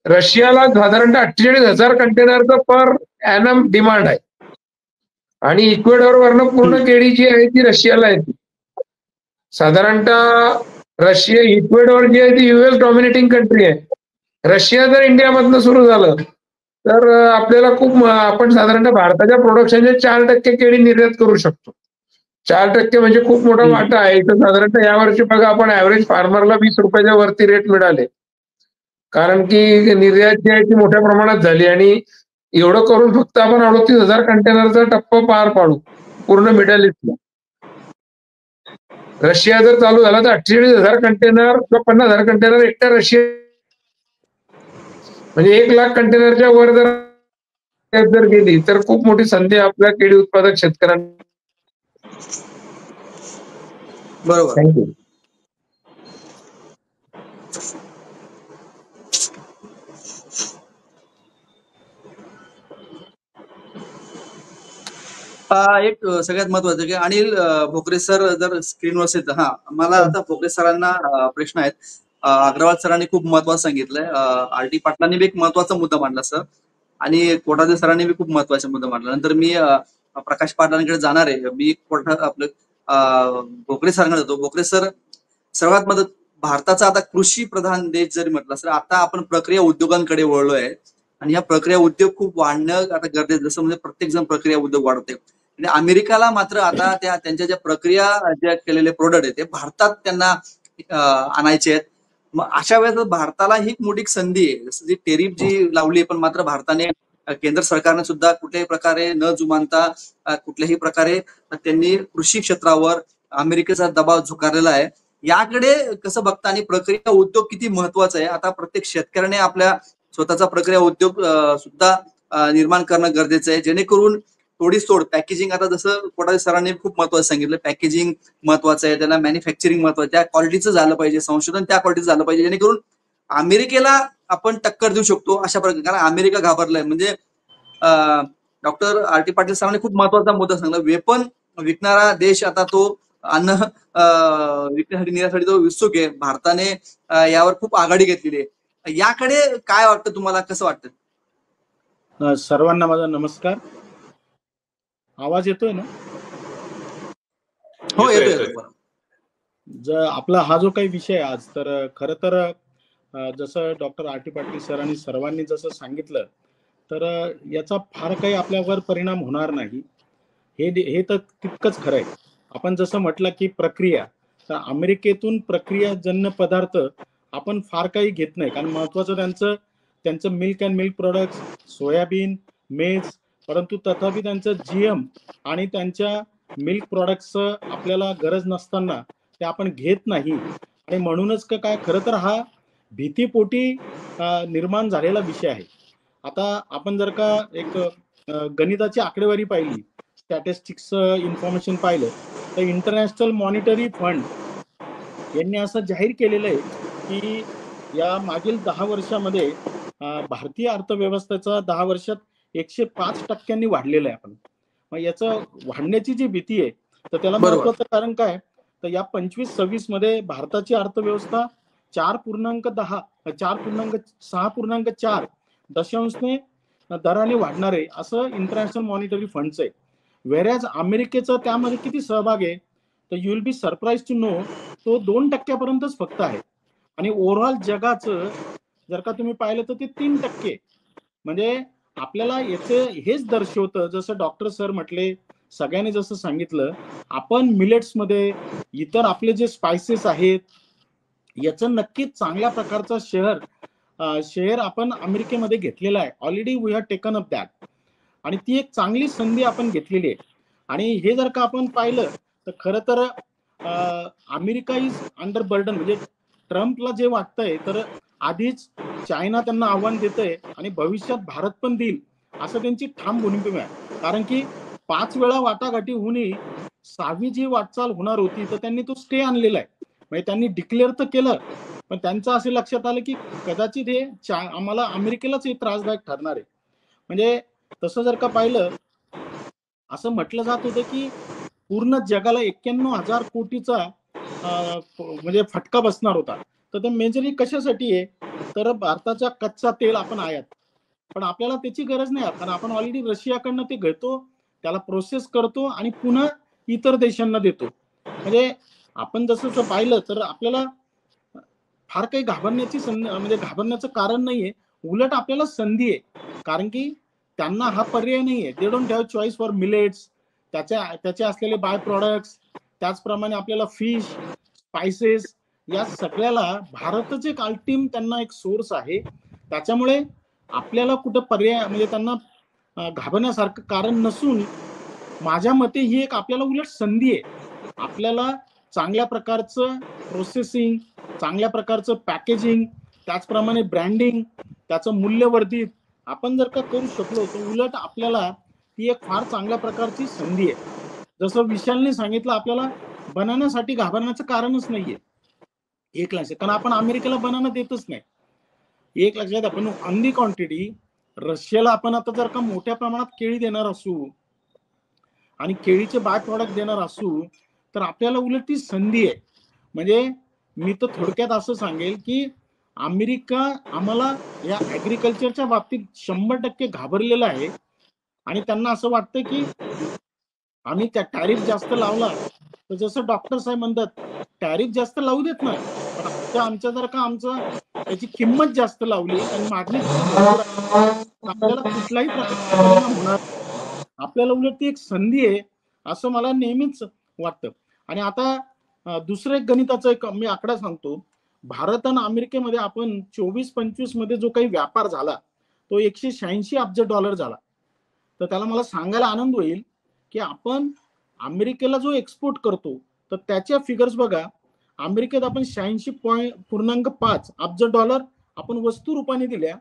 रशियाला साधारणतः 48,000 कंटेनरचं पर ॲनम डिमांड आहे आणि इक्वेडॉर वरनं पूर्ण केळी जी आहे ती रशियाला येते. साधारणतः इक्वेडॉर जी आहे ती US डॉमिनेटिंग कंट्री आहे. रशिया जर इंडियामधनं सुरू झालं तर आपल्याला खूप, आपण साधारणतः भारताच्या प्रोडक्शनचे 4% केळी निर्यात करू शकतो. 4% म्हणजे खूप मोठा वाटा आहे. तर साधारणतः यावर्षी बघा आपण ऍव्हरेज फार्मरला 20 रुपयाच्या वरती रेट मिळाले, कारण की निर्यात जी आहे ती मोठ्या प्रमाणात झाली आणि एवढं करून फक्त आपण 38,000 कंटेनरचा टप्पा पार पाडू पूर्ण मिडल ईस्टला. रशिया जर चालू झाला तर 48,000 कंटेनर किंवा 50,000 कंटेनर एकट्या रशिया, म्हणजे 1,00,000 कंटेनरच्या वर जर गेली तर खूप मोठी संधी आपल्या केळी उत्पादक शेतकऱ्यांना. बरोबर. थँक्यू. एक सगळ्यात महत्वाचं की अनिल भोकरे सर जर स्क्रीनवर असेल तर, मला आता भोकरे सरांना प्रश्न आहेत. अग्रवाल सरांनी खूप महत्वाचं सांगितलंय, RT पाटलांनी बी एक महत्वाचा मुद्दा मांडला सर, आणि कोठारे सरांनी बी खूप महत्वाचा मुद्दा मांडला. नंतर मी प्रकाश पाटलांकडे जाणार आहे. मी भोकरे सरांकडे जातो. भोकरे सर, सर्वात मदत, भारताचा आता कृषी प्रधान देश जरी म्हटलं सर, आता आपण प्रक्रिया उद्योगांकडे वळलोय आणि या प्रक्रिया उद्योग खूप वाढणं आता गरजेचं, जसं म्हणजे प्रत्येक जण प्रक्रिया उद्योग वाढवते. आणि अमेरिकाला मात्र आता त्यांच्या ज्या प्रक्रिया ज्या केलेले प्रोडक्ट आहेत ते भारतात त्यांना आणायचे आहेत. मग अशा वेळेस भारताला ही मोठी संधी आहे. जसं जी टेरिफ जी लावली, पण मात्र भारताने, केंद्र सरकारने सुद्धा कुठल्याही प्रकारे न जुमानता कुठल्याही प्रकारे त्यांनी कृषी क्षेत्रावर अमेरिकेचा दबाव झुकारलेला आहे. याकडे कसं बघता आणि प्रक्रिया उद्योग किती महत्वाचा आहे? आता प्रत्येक शेतकऱ्याने आपल्या स्वतःचा प्रक्रिया उद्योग सुद्धा निर्माण करणं गरजेचं आहे, जेणेकरून तोडीसतोड पॅकेजिंग, आता जसं कोठारे सरांनी खूप महत्वाचं सांगितलं, पॅकेजिंग महत्वाचं आहे, त्याला मॅन्युफॅक्चरिंग महत्वाचं, त्या क्वालिटीचं झालं पाहिजे, संशोधन त्या क्वालिटीचं झालं पाहिजे, जेणेकरून अमेरिकेला आपण टक्कर देऊ शकतो अशा प्रकारे. कारण अमेरिका घाबरलाय. म्हणजे डॉक्टर RT पाटील सरांनी खूप महत्वाचा मुद्दा सांगितला, वेपन विकणारा देश आता तो अन्न विकण्यासाठी नेण्यासाठी तो उत्सुक आहे. भारताने यावर खूप आघाडी घेतलेली आहे. याकडे काय वाटतं तुम्हाला, कसं वाटतं? सर्वांना माझा नमस्कार. आवाज येतोय ना? हो, येतोय. आपला हा जो काही विषय आज, तर खरं तर जसं डॉक्टर RT पाटील सरांनी सर्वांनी जसं सांगितलं, तर याचा फार काही आपल्यावर परिणाम होणार नाही, हे तर तितकंच खरं आहे. आपण जसं म्हटलं की प्रक्रिया, तर अमेरिकेतून प्रक्रियाजन्य पदार्थ आपण फार काही घेत नाही, कारण महत्वाचं त्यांचं milk and milk products, soybean, मेज, परंतु तथापि त्यांचं GM आणि त्यांच्या मिल्क प्रोडक्ट्सचं आपल्याला गरज नसताना ते आपण घेत नाही. आणि म्हणूनच काय, खरं तर हा भीतीपोटी निर्माण झालेला विषय आहे. आता आपण जर का एक गणिताची आकडेवारी पाहिली, स्टॅटिस्टिक्स इन्फॉर्मेशन पाहिलं, तर इंटरनॅशनल मॉनिटरी फंड यांनी असं जाहीर केलेलं आहे की या मागील 10 वर्षामध्ये भारतीय अर्थव्यवस्थेचा 10 वर्षात 105% वाढलेलं आहे. आपण मग याचं वाढण्याची जी भीती आहे, तर त्याला महत्वाचं कारण काय, तर या 25-26 मध्ये भारताची अर्थव्यवस्था 6.4 दशांशने दराने वाढणार आहे, असं इंटरनॅशनल मॉनिटरी फंडचं आहे. व्हेरॅज अमेरिकेचा त्यामध्ये किती सहभाग आहे, तर you will be surprise to know, तो 2% फक्त आहे. आणि ओव्हरऑल जगाचं जर का तुम्ही पाहिलं तर ते 3%. म्हणजे आपल्याला हेच दर्शवतं, जसं डॉक्टर सर म्हटले, सगळ्यांनी जसं सांगितलं, आपण मिलेट्समध्ये इतर आपले जे स्पायसेस आहेत याचं नक्कीच चांगल्या प्रकारचा शेअर आपण अमेरिकेमध्ये घेतलेला आहे. Already we have taken up that, आणि ती एक चांगली संधी आपण घेतलेली आहे. आणि हे जर का आपण पाहिलं तर खरं तर अमेरिका इज अंडर बर्डन, म्हणजे ट्रम्पला जे वाटतंय, तर आधीच चायना त्यांना आव्हान देतंय आणि भविष्यात भारत पण देईल, असं त्यांची ठाम भूमिका आहे. कारण की 5 वेळा वाटाघाटी होऊनही 6वी जी वाटचाल होणार होती, तर त्यांनी तो स्टे आणलेला आहे. म्हणजे त्यांनी डिक्लेअर तर केलं, पण त्यांचं असं लक्षात आलं की कदाचित हे आम्हाला अमेरिकेलाच हे त्रासदायक ठरणार आहे. म्हणजे तसं जर का पाहिलं, असं म्हटलं जात होतं की पूर्ण जगाला 91,000 कोटीचा म्हणजे फटका बसणार होता. तर ते मेजरली कशासाठी आहे, तर भारताचा कच्चा तेल आपण आयात, पण आपल्याला त्याची गरज नाही आहे, कारण आपण ऑलरेडी रशियाकडनं ते घेतो, त्याला प्रोसेस करतो आणि पुन्हा इतर देशांना देतो. म्हणजे आपण जसं पाहिलं तर आपल्याला फार काही म्हणजे घाबरण्याचं कारण नाहीये, उलट आपल्याला संधी आहे. कारण की त्यांना हा पर्याय नाहीये. They don't have choice for millets, त्याचे असलेले बाय प्रॉडक्ट्स, त्याचप्रमाणे आपल्याला फिश, स्पाइसेस, या सगळ्याला भारतच एक अल्टिम त्यांना एक सोर्स आहे. त्याच्यामुळे आपल्याला कुठं पर्याय म्हणजे त्यांना घाबरण्यासारखं कारण नसून माझ्या मते ही एक आपल्याला उलट संधी आहे. आपल्याला चांगल्या प्रकारचं प्रोसेसिंग, चांगल्या प्रकारचं पॅकेजिंग, त्याचप्रमाणे ब्रँडिंग, त्याचं मूल्यवर्धित आपण जर का करू शकलो तर उलट आपल्याला ती एक फार चांगल्या प्रकारची संधी आहे. जसं विशालने सांगितलं, आपल्याला बनानासाठी घाबरण्याचं कारणच नाहीये. एक लक्षात, कारण आपण अमेरिकेला बनाना देतच नाही. एक लक्षात, आपण ऑन दी क्वांटिटी रशियाला आपण आता जर का मोठ्या प्रमाणात केळी देणार असू आणि केळीचे बाय प्रॉडक्ट देणार असू तर आपल्याला उलट ती संधी आहे. म्हणजे मी तर थोडक्यात असं सांगेल की अमेरिका आम्हाला या ऍग्रिकल्चरच्या बाबतीत 100% घाबरलेला आहे आणि त्यांना असं वाटतं की आम्ही त्या टॅरिफ जास्त लावला तर जसं डॉक्टर साहेब म्हणतात टॅरिफ जास्त लावू देत ना, पण आमच्या जर का त्याची किंमत जास्त लावली आणि मागणी आपल्याला कुठलाही प्रकारचा परिणाम होणार. आपल्याला उलट ती एक संधी आहे असं मला नेहमीच वाटतं. आणि आता दुसरं एक गणिताचा एक मी आकडा सांगतो. भारत आणि अमेरिकेमध्ये आपण 24-25 मध्ये जो काही व्यापार झाला तो 186 अब्ज डॉलर झाला. तर त्याला मला सांगायला आनंद होईल की आपण अमेरिकेला जो एक्सपोर्ट करतो तर त्याच्या फिगर्स बघा. अमेरिकेत आपण 86.5 अब्ज डॉलर आपण वस्तू रूपाने दिल्या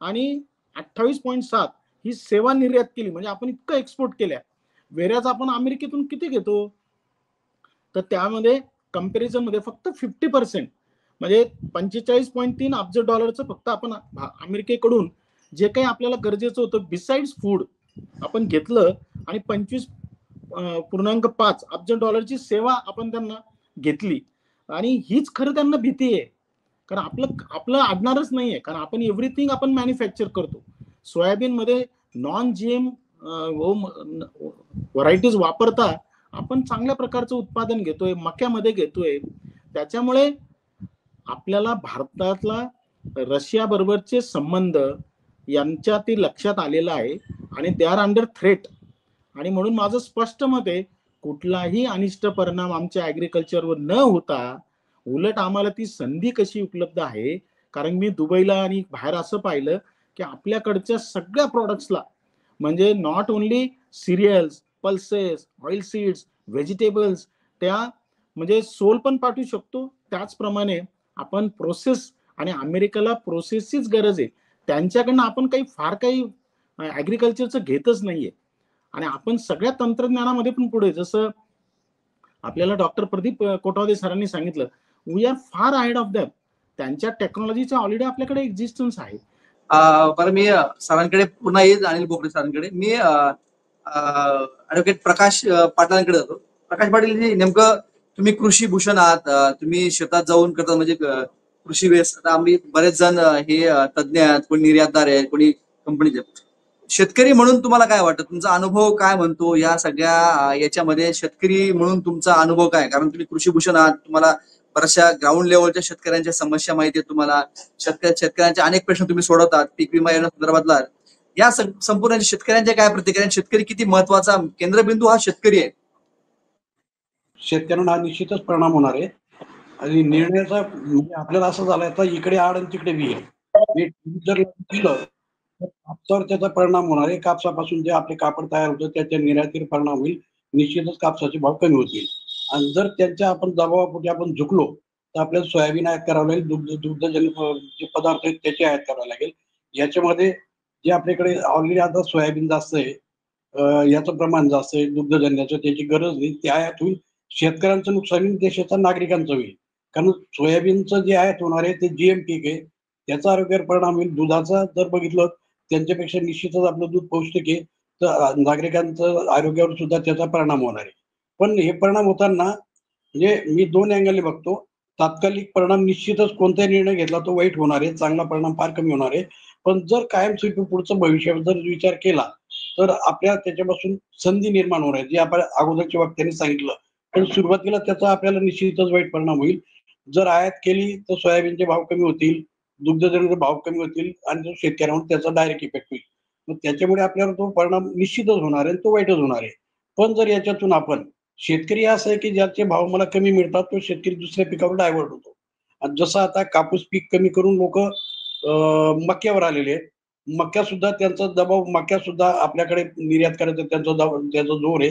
आणि 28.7 ही सेवा निर्यात केली. म्हणजे आपण इतकं एक्सपोर्ट केल्या. वेऱ्याच आपण अमेरिकेतून किती घेतो, तर त्यामध्ये कंपॅरिझन मध्ये फक्त 50% म्हणजे 45.3 अब्ज डॉलरचं फक्त आपण अमेरिकेकडून जे काही आपल्याला गरजेचं होतं बिसाइड्स फूड आपण घेतलं आणि 25.5 अब्ज डॉलरची सेवा आपण त्यांना घेतली. आणि हीच खरं त्यांना भीती आहे, कारण आपलं अडणारच नाहीये, कारण आपण एव्हरीथिंग आपण मॅन्युफॅक्चर करतो. सोयाबीन मध्ये नॉन जीएम व्हरायटीज वापरता आपण चांगल्या प्रकारचं उत्पादन घेतोय, मक्यामध्ये घेतोय. त्याच्यामुळे आपल्याला भारतातला रशिया बरोबरचे संबंध यांच्यातील लक्षात आलेला आहे आणि दे आर अंडर थ्रेट. आणि म्हणून माझं स्पष्ट मत आहे, कुठलाही अनिष्ट परिणाम आमच्या ऍग्रिकल्चरवर न होता उलट आम्हाला ती संधी कशी उपलब्ध आहे. कारण मी दुबईला आणि बाहेर असं पाहिलं की आपल्याकडच्या सगळ्या प्रॉडक्ट्सला म्हणजे not only serials, pulses, oil seeds, vegetables, त्या म्हणजे सोल पण पाठवू शकतो. त्याचप्रमाणे आपण प्रोसेस, आणि अमेरिकेला प्रोसेसचीच गरज आहे, त्यांच्याकडनं आपण फार काही ऍग्रिकल्चरचं घेतच नाहीये. आणि आपण सगळ्या तंत्रज्ञानामध्ये पण पुढे, जसं आपल्याला डॉक्टर प्रदीप कोठावदे सरांनी सांगितलं, we are far ahead of them. त्यांच्या टेक्नॉलॉजीचा ऑलरेडी आपल्याकडे एक्झिस्टन्स आहे. बरं, मी सरांकडे पुन्हा येईल, अनिल बोकडे सरांकडे. मी ऍडव्होकेट प्रकाश पाटलांकडे जातो. प्रकाश पाटील जी, नेमकं तुम्ही कृषी भूषण आहात, तुम्ही शेतात जाऊन करता, म्हणजे कृषी वेस. आता आम्ही बरेच जण हे तज्ज्ञ आहेत, कोणी निर्यातदार आहेत, कोणी कंपनीचे. शेतकरी म्हणून तुम्हाला काय वाटतं, तुमचा अनुभव काय म्हणतो या सगळ्या याच्यामध्ये? शेतकरी म्हणून तुमचा अनुभव काय? कारण तुम्ही कृषी भूषण आहात, तुम्हाला बऱ्याचशा ग्राउंड लेवलच्या शेतकऱ्यांच्या समस्या माहिती आहेत, तुम्हाला शेतकऱ्यांचे अनेक प्रश्न तुम्ही सोडवतात, पीक विमा योजना संदर्भातला. या संपूर्ण शेतकऱ्यांच्या काय प्रतिक्रिया? शेतकरी किती महत्वाचा केंद्रबिंदू हा शेतकरी आहे. शेतकऱ्यांना हा निश्चितच परिणाम होणार आहे. आणि निर्णयाचा म्हणजे आपल्याला असं झालंय, आता इकडे आड आणि तिकडे विहीर. जर दिलं तर कापसावर त्याचा परिणाम होणार आहे. कापसापासून जे आपले कापड तयार होतं त्याच्या निर्यातीवर परिणाम होईल. निश्चितच कापसाचे भाव कमी होतील. आणि जर त्यांच्या आपण दबावापोटी आपण झुकलो तर आपल्याला सोयाबीन आयात करावं लागेल, दुग्धजन्य जे पदार्थ आहेत त्याची आयात करावं लागेल. याच्यामध्ये जे आपल्याकडे ऑलरेडी आता सोयाबीन जास्त आहे, याचं प्रमाण जास्त आहे, दुग्धजन्याचं त्याची गरज नाही, ते आयात होईल. शेतकऱ्यांचं नुकसान होईल, देशाच्या नागरिकांचं होईल. कारण सोयाबीनचं जे आयात होणार आहे ते जीएम पीक आहे, त्याचा आरोग्यावर परिणाम होईल. दुधाचा जर बघितलं त्यांच्यापेक्षा निश्चितच आपलं दूध पौष्टिक आहे, तर नागरिकांचं आरोग्यावर सुद्धा त्याचा परिणाम होणार आहे. पण हे परिणाम होताना म्हणजे मी 2 अँगलने बघतो. तात्कालिक परिणाम निश्चितच कोणताही निर्णय घेतला तो वाईट होणार आहे, चांगला परिणाम फार कमी होणार आहे. पण जर कायमस्वरूपी पुढचं भविष्य जर विचार केला, तर आपल्याला त्याच्यापासून संधी निर्माण होणार आहे. जे आपण अगोदरच्या वक्त्यांनी सांगितलं, पण सुरुवातीला त्याचा आपल्याला निश्चितच वाईट परिणाम होईल. जर आयात केली तर सोयाबीनचे भाव कमी होतील, दुग्धजन्य भाव कमी होतील आणि जो शेतकऱ्यांवर त्याचा डायरेक्ट इफेक्ट होईल. मग त्याच्यामुळे आपल्याला तो परिणाम निश्चितच होणार आहे, तो वाईटच होणार आहे. पण जर याच्यातून आपण शेतकरी असं आहे की ज्याचे भाव मला कमी मिळतात, तो शेतकरी दुसऱ्या पिकावर डायव्हर्ट होतो. आणि जसं आता कापूस पीक कमी करून लोक मक्यावर आलेले आहेत. मक्या सुद्धा त्यांचा दबाव, मक्या सुद्धा आपल्याकडे निर्यात करायचा त्याचा जोर आहे.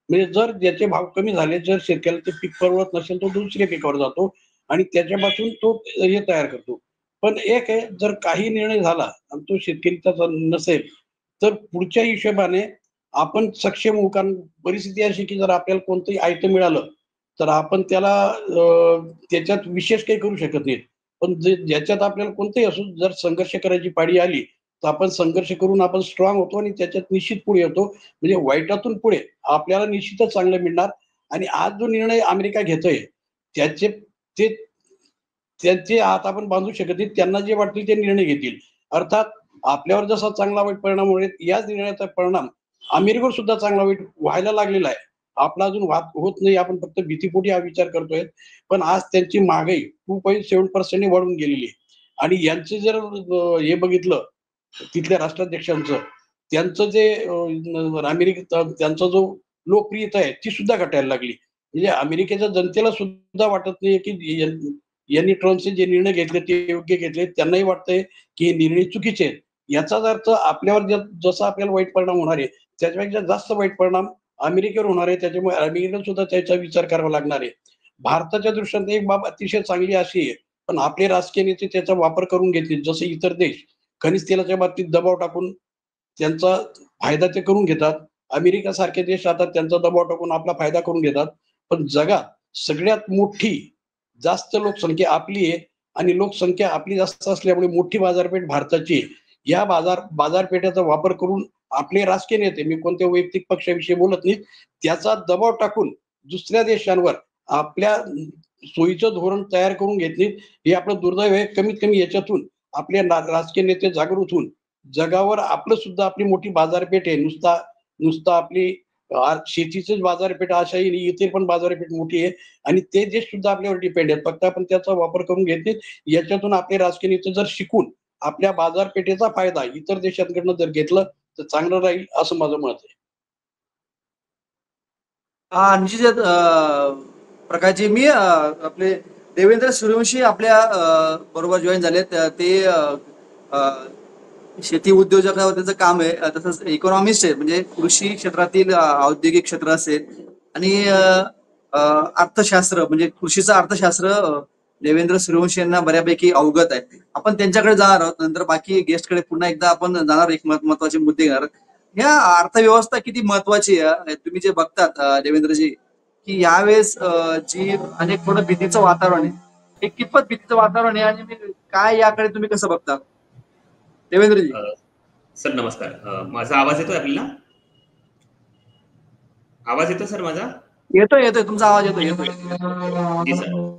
म्हणजे जर ज्याचे भाव कमी झाले, जर शेतकऱ्याला ते पीक परवडत नसेल, तो दुसऱ्या पिकावर जातो आणि त्याच्यापासून तो हे तयार करतो. पण एक आहे, जर काही निर्णय झाला आणि तो शेतकरीचा नसेल, तर पुढच्या हिशोबाने आपण सक्षम होऊ. कारण परिस्थिती अशी की जर आपल्याला कोणतंही आयटम मिळालं, तर आपण त्याला त्याच्यात विशेष काही करू शकत नाही. पण ज्याच्यात आपल्याला कोणतंही असो, जर संघर्ष करायची पाळी आली, तर आपण संघर्ष करून आपण स्ट्रॉंग होतो आणि त्याच्यात निश्चित पुढे येतो. म्हणजे वाईटातून पुढे आपल्याला निश्चितच चांगलं मिळणार. आणि आज जो निर्णय अमेरिका घेतोय, त्याचे ते त्यांचे हात आपण बांधू शकत नाही. त्यांना जे वाटतील ते निर्णय घेतील. अर्थात आपल्यावर जसा चांगला वाईट परिणाम होईल, याच निर्णयाचा परिणाम अमेरिकेवर सुद्धा चांगला वाईट व्हायला लागलेला आहे. आपला अजून होत नाही, आपण फक्त भीतीपोटी हा विचार करतोय. पण आज त्यांची महागाई 2.7% वाढून गेलेली आहे. आणि यांचे जर हे बघितलं तिथल्या राष्ट्राध्यक्षांचं, त्यांचं जे त्यांचा जो लोकप्रियता आहे ती सुद्धा घटायला लागली. म्हणजे अमेरिकेच्या जनतेला सुद्धा वाटत नाही की यांनी ट्रम्पचे जे निर्णय घेतले ते योग्य घेतले. त्यांनाही वाटतंय की हे निर्णय चुकीचे आहेत. याचाच अर्थ आपल्यावर जसा आपल्याला वाईट परिणाम होणार आहे, त्याच्यापेक्षा जास्त वाईट परिणाम अमेरिकेवर होणार आहे. त्याच्यामुळे अमेरिकेला सुद्धा त्याचा विचार करावा लागणार आहे. भारताच्या दृष्टीने एक बाब अतिशय चांगली अशी आहे, पण आपले राजकीय नेते त्याचा वापर करून घेतले. जसे इतर देश खनिज तेलाच्या बाबतीत दबाव टाकून त्यांचा फायदा ते करून घेतात. अमेरिका सारखे देश आता त्यांचा दबाव टाकून आपला फायदा करून घेतात. पण जगात सगळ्यात मोठी जास्त लोकसंख्या आपली आहे आणि लोकसंख्या आपली जास्त असल्यामुळे मोठी बाजारपेठ भारताची आहे. या बाजारपेठेचा वापर करून आपले राजकीय नेते, मी कोणत्या वैयक्तिक पक्षाविषयी बोलत नाही, त्याचा दबाव टाकून दुसऱ्या देशांवर आपल्या सोयीचं धोरण तयार करून घेतले. हे आपलं दुर्दैव आहे. कमीत कमी याच्यातून आपले राजकीय नेते जागृत होऊन जगावर आपलं सुद्धा आपली मोठी बाजारपेठ आहे. नुसता आपली शेतीचीच बाजारपेठ अशाही नाही, इथे पण बाजारपेठ मोठी आहे आणि ते देश सुद्धा आपल्यावर डिपेंड आहेत. फक्त आपण त्याचा वापर करून घेतले. याच्यातून आपले राजकीय नेते जर शिकून आपल्या बाजारपेठेचा फायदा इतर देशांकडनं जर घेतलं तर चांगलं राहील, असं माझं मत आहे. निश्चित प्रकारचे मी आपले देवेंद्र सूर्यवंशी आपल्या बरोबर जॉईन झालेत. ते शेती उद्योजकावर त्यांचं काम आहे. तसंच इकॉनॉमिस्ट आहे, म्हणजे कृषी क्षेत्रातील औद्योगिक क्षेत्र असेल आणि अर्थशास्त्र म्हणजे कृषीचं अर्थशास्त्र देवेंद्र सूर्यवंशी यांना बऱ्यापैकी अवगत आहे. आपण त्यांच्याकडे जाणार आहोत. नंतर बाकी गेस्टकडे पुन्हा एकदा आपण जाणार. एक महत्वाचे मुद्दे घेणार. ह्या अर्थव्यवस्था किती महत्वाची आहे तुम्ही जे बघतात देवेंद्रजी, की यावेळेस जी अनेक थोडं भीतीचं वातावरण आहे, हे कितपत भीतीचं वातावरण आहे आणि काय याकडे तुम्ही कसं बघता देवेंद्रजी? सर नमस्कार. माझा आवाज येतोय आपल्याला? आवाज येतो सर माझा? येतोय तुमचा आवाज येतोय. जी सर.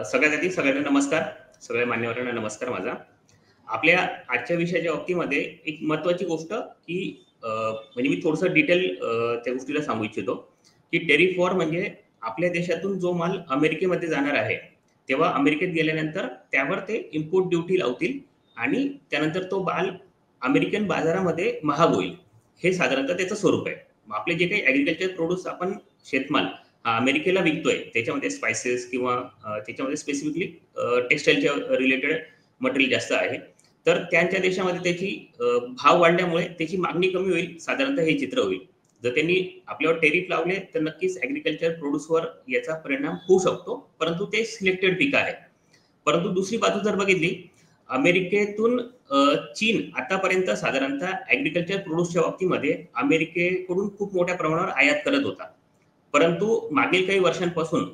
सगळ्यात आधी सगळ्यांना नमस्कार, सगळ्या मान्यवरांना नमस्कार माझा. आपल्या आजच्या विषयाच्या बाबतीमध्ये एक महत्वाची गोष्ट की म्हणजे मी थोडंसं डिटेल त्या गोष्टीला सांगू इच्छितो की टेरिफ वॉर म्हणजे आपल्या देशातून जो माल अमेरिकेमध्ये जाणार आहे, तेव्हा अमेरिकेत गेल्यानंतर त्यावर ते इम्पोर्ट ड्युटी लावतील आणि त्यानंतर तो माल अमेरिकन बाजारामध्ये महाग होईल. हे साधारणतः त्याचं स्वरूप आहे. आपले जे काही ऍग्रिकल्चर प्रोड्यूस आपण शेतमाल अमेरिकेला विकतोय, त्याच्यामध्ये स्पायसेस किंवा त्याच्यामध्ये स्पेसिफिकली टेक्सटाईलच्या रिलेटेड मटेरियल जास्त आहे, तर त्यांच्या देशामध्ये त्याची भाव वाढल्यामुळे त्याची मागणी कमी होईल. साधारणतः हे चित्र होईल. जर त्यांनी आपल्यावर टेरिफ लावले तर नक्कीच ऍग्रिकल्चर प्रोड्यूसवर याचा परिणाम होऊ शकतो, परंतु ते सिलेक्टेड पिकं आहे. परंतु दुसरी बाजू जर बघितली, अमेरिकेतून चीन आतापर्यंत साधारणतः ऍग्रिकल्चर प्रोड्यूसच्या बाबतीमध्ये अमेरिकेकडून खूप मोठ्या प्रमाणावर आयात करत होता. परंतु मागील काही वर्षांपासून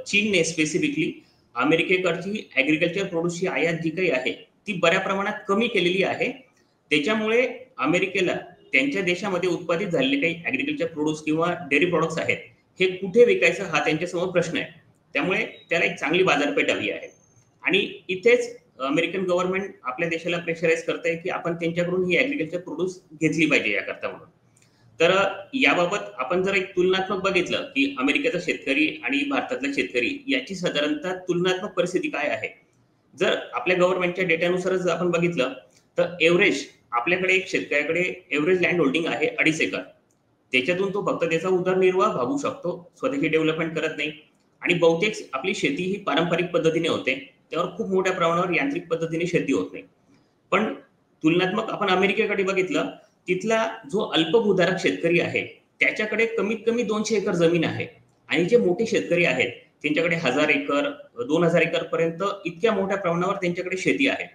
चीनने स्पेसिफिकली अमेरिकेकडची ऍग्रिकल्चर प्रोड्यूसची आयात जी काही आहे ती बऱ्या प्रमाणात कमी केलेली आहे त्याच्यामुळे अमेरिकेला त्यांच्या देशामध्ये उत्पादित झालेले काही ऍग्रिकल्चर प्रोड्यूस किंवा डेअरी प्रोडक्ट्स आहेत हे कुठे विकायचं हा त्यांच्यासमोर प्रश्न आहे. त्यामुळे त्याला एक चांगली बाजारपेठ हवी आहे आणि इथेच अमेरिकन गव्हर्नमेंट आपल्या देशाला प्रेशराईज करते की आपण त्यांच्याकडून ही ऍग्रिकल्चर प्रोड्यूस घेतली पाहिजे याकरता म्हणून. तर याबाबत आपण जर एक तुलनात्मक बघितलं की अमेरिकेचा शेतकरी आणि भारतातला शेतकरी याची साधारणतः तुलनात्मक परिस्थिती काय आहे, जर आपल्या गव्हर्नमेंटच्या डेटानुसारच जर आपण बघितलं तर एव्हरेज आपल्याकडे एक शेतकऱ्याकडे एव्हरेज लँड होल्डिंग आहे 2.5 एकर. त्याच्यातून तो फक्त त्याचा उदरनिर्वाह भागू शकतो, स्वतःची डेव्हलपमेंट करत नाही. आणि बहुतेक आपली शेती ही पारंपरिक पद्धतीने होते, त्यावर खूप मोठ्या प्रमाणावर यांत्रिक पद्धतीने शेती होत नाही. पण तुलनात्मक आपण अमेरिकेकडे बघितलं, तिथला जो अल्पभूधारक शेतकरी आहे त्याच्याकडे कमीत कमी 200 एकर जमीन आहे आणि जे मोठे शेतकरी आहेत त्यांच्याकडे 1000 एकर 2000 एकर पर्यंत इतक्या मोठ्या प्रमाणावर त्यांच्याकडे शेती आहे.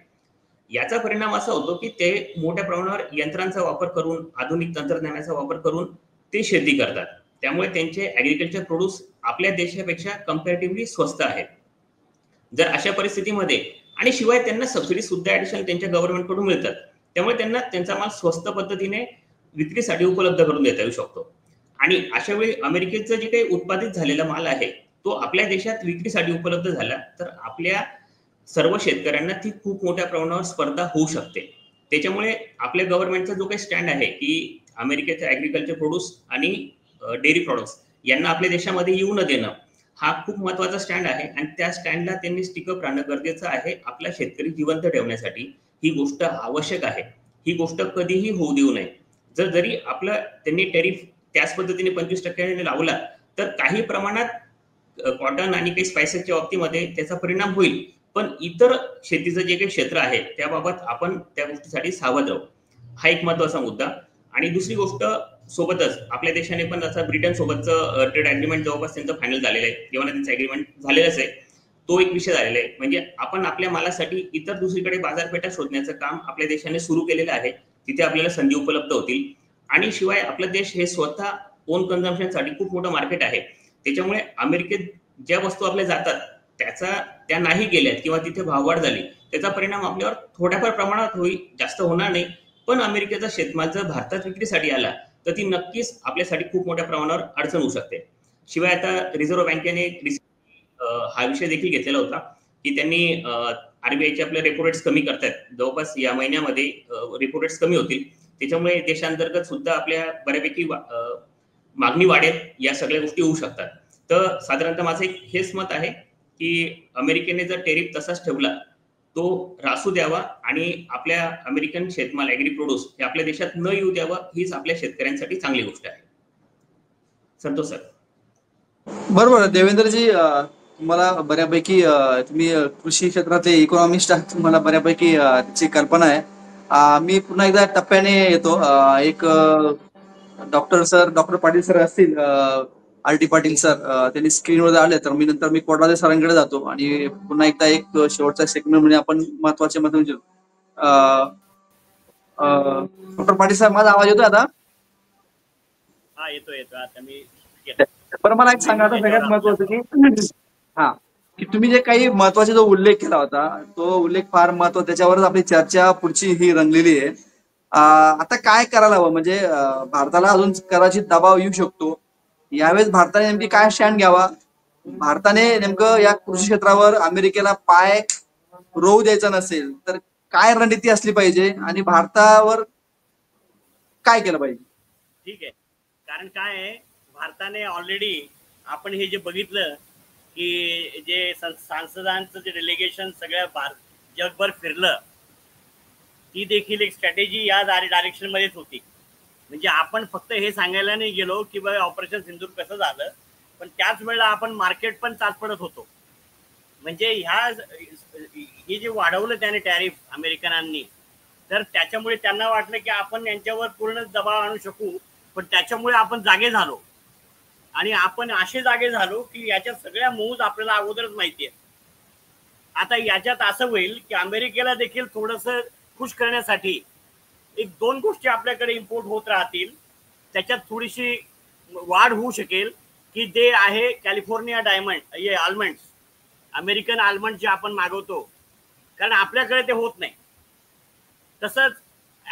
याचा परिणाम असा होतो की ते मोठ्या प्रमाणावर यंत्रांचा वापर करून, आधुनिक तंत्रज्ञानाचा वापर करून ते शेती करतात. त्यामुळे त्यांचे ऍग्रिकल्चर प्रोड्यूस आपल्या देशापेक्षा कम्पॅरेटिव्हली स्वस्त आहेत. जर अशा परिस्थितीमध्ये आणि शिवाय त्यांना सबसिडी सुद्धा ऍडिशनल त्यांच्या गव्हर्नमेंट कडून मिळतात, त्यामुळे त्यांना त्यांचा माल स्वस्त पद्धतीने विक्रीसाठी उपलब्ध करून देता येऊ शकतो. आणि अशा वेळी अमेरिकेचं जे काही उत्पादित झालेला माल आहे तो आपल्या देशात विक्रीसाठी उपलब्ध झाला तर आपल्या सर्व शेतकऱ्यांना ती खूप मोठ्या प्रमाणावर स्पर्धा होऊ शकते. त्याच्यामुळे आपल्या गव्हर्नमेंटचा जो काही स्टँड आहे की अमेरिकेचा ऍग्रिकल्चर प्रोड्यूस आणि डेअरी प्रॉडक्ट्स यांना आपल्या देशामध्ये येऊ न देणं हा खूप महत्वाचा स्टँड आहे आणि त्या स्टँडला त्यांनी स्टिकअप राहणं गरजेचं आहे. आपला शेतकरी जिवंत ठेवण्यासाठी ही गोष्ट आवश्यक आहे. ही गोष्ट कधीही होऊ देऊ नये. जरी आपलं त्यांनी टेरिफ त्याच पद्धतीने 25% लावला तर काही प्रमाणात कॉटन आणि काही स्पायसेसच्या बाबतीमध्ये त्याचा परिणाम होईल, पण इतर शेतीचं जे काही क्षेत्र आहे त्याबाबत आपण त्या गोष्टीसाठी सावध राहू. हा एक महत्वाचा मुद्दा. आणि दुसरी गोष्ट, सोबतच आपल्या देशाने पण आता ब्रिटन सोबतचं ट्रेड अग्रीमेंट जवळपास त्यांचं फायनल झालेलं आहे किंवा त्यांचं अग्रीमेंट झालेलंच आहे. तो एक विषय झालेला आहे. म्हणजे आपण आपल्या मालासाठी इतर दुसरीकडे बाजारपेठा शोधण्याचं काम आपल्या देशाने सुरू केलेलं आहे. तिथे आपल्याला संधी उपलब्ध होतील. आणि शिवाय आपला देश हे स्वतः ओन कन्झम्पशनसाठी खूप मोठं मार्केट आहे. त्याच्यामुळे अमेरिकेत ज्या वस्तू आपल्या जातात त्या नाही गेल्यात किंवा तिथे भाववाढ झाली त्याचा परिणाम आपल्यावर थोड्याफार प्रमाणात होईल, जास्त होणार नाही. पण अमेरिकेचा शेतमाल जर भारतात विक्रीसाठी आला तर ती नक्कीच आपल्यासाठी खूप मोठ्या प्रमाणावर अडचण होऊ शकते. शिवाय आता रिझर्व्ह बँकेने हा विषय देखील घेतलेला होता की त्यांनी आरबीआयचे आपले रेपो रेट्स कमी करतात. जवळपास या महिन्यामध्ये रेपो रेट्स कमी होतील. त्याच्यामुळे देशांतर्गत सुद्धा आपल्या बऱ्यापैकी मागणी वाढेल. या सगळ्या गोष्टी होऊ शकतात. तर साधारणतः माझं एक हेच मत आहे की अमेरिकेने जर टेरिफ तसाच ठेवला तो रासू द्यावा आणि आपल्या अमेरिकन शेतमाल ऍग्री प्रोड्यूस हे आपल्या देशात न येऊ द्यावा. हीच आपल्या शेतकऱ्यांसाठी चांगली गोष्ट आहे. संतोष सर. बरोबर देवेंद्रजी, तुम्हाला बऱ्यापैकी तुम्ही कृषी क्षेत्रातले इकॉनॉमिस्ट आहात, तुम्हाला बऱ्यापैकी त्याची कल्पना आहे. मी पुन्हा एकदा टप्प्याने येतो. एक डॉक्टर पाटील सर असतील, आर.टी. पाटील सर, त्यांनी स्क्रीनवर आले तर मी कोटाळे सरांकडे जातो आणि पुन्हा एकदा एक शेवटचा सेगमेंट म्हणजे आपण महत्वाचे मत विचारू. डॉक्टर पाटील सर, माझा आवाज येतोय आता? हा, येतो आता मी. बरं, मला एक सांगा आता सगळ्यात महत्वाचं की तुम्ही जे काही महत्वाचा जो उल्लेख केला होता तो उल्लेख फार महत्वाचा, त्याच्यावरच आपली चर्चा पुढची ही रंगलेली आहे. आता काय करायला हवं, म्हणजे भारताला अजून कदाचित दबाव येऊ शकतो. यावेळेस भारताने नेमकी काय स्टँड घ्यावा? भारताने नेमकं या कृषी क्षेत्रावर अमेरिकेला पाय रोवू द्यायचा नसेल तर काय रणनीती असली पाहिजे आणि भारतावर काय केलं पाहिजे? ठीक आहे. कारण काय आहे, भारताने ऑलरेडी आपण हे जे बघितलं की जे सांसदांचं जे डेलिगेशन सगळ्या जगभर फिरलं, ती देखील एक स्ट्रॅटेजी या डायरेक्शन मध्येच होती. म्हणजे आपण फक्त हे सांगायला नाही गेलो की बाबा ऑपरेशन सिंदूर कसं झालं, पण त्याच वेळेला आपण मार्केट पण चाचपडत होतो. म्हणजे हे जे वाढवलं त्याने टॅरिफ अमेरिकनांनी, तर त्याच्यामुळे त्यांना वाटलं की आपण यांच्यावर पूर्ण दबाव आणू शकू. पण त्याच्यामुळे आपण जागे झालो आणि आपण असे जागे झालो की याच्या सगळ्या मूव्ज आपल्याला अगोदरच माहिती आहे. आता याच्यात असं होईल की अमेरिकेला देखील थोडंसं खुश करण्यासाठी 1-2 गोष्टी आपल्याकडे इम्पोर्ट होत राहतील. त्याच्यात थोडीशी वाढ होऊ शकेल की जे आहे कॅलिफोर्निया डायमंड, हे आल्मंड्स, अमेरिकन आल्मंड जे आपण मागवतो, कारण आपल्याकडे ते होत नाही. तसंच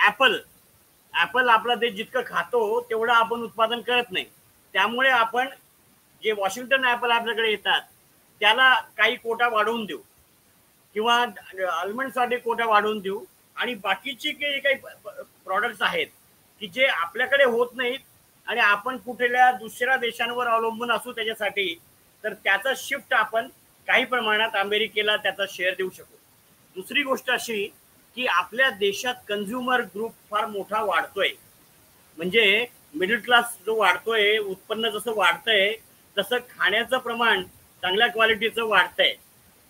ऍपल आपला देश जितकं खातो तेवढं आपण उत्पादन करत नाही. त्यामुळे आपण जे वॉशिंग्टन ऍपल आपल्याकडे येतात त्याला काही कोटा वाढवून देऊ किंवा आल्मंडसाठी कोटा वाढवून देऊ आणि बाकीचे काही प्रॉडक्ट्स आहेत की जे आपल्याकडे होत नाहीत आणि आपण कुठल्या दुसऱ्या देशांवर अवलंबून असू त्याच्यासाठी, तर त्याचा शिफ्ट आपण काही प्रमाणात अमेरिकेला त्याचा शेअर देऊ शकू. दुसरी गोष्ट अशी की आपल्या देशात कन्झ्युमर ग्रुप फार मोठा वाढतोय, म्हणजे मिडल क्लास जो वाढतोय, उत्पन्न जसं वाढतंय तसं खाण्याचं प्रमाण चांगल्या क्वालिटीचं वाढतंय.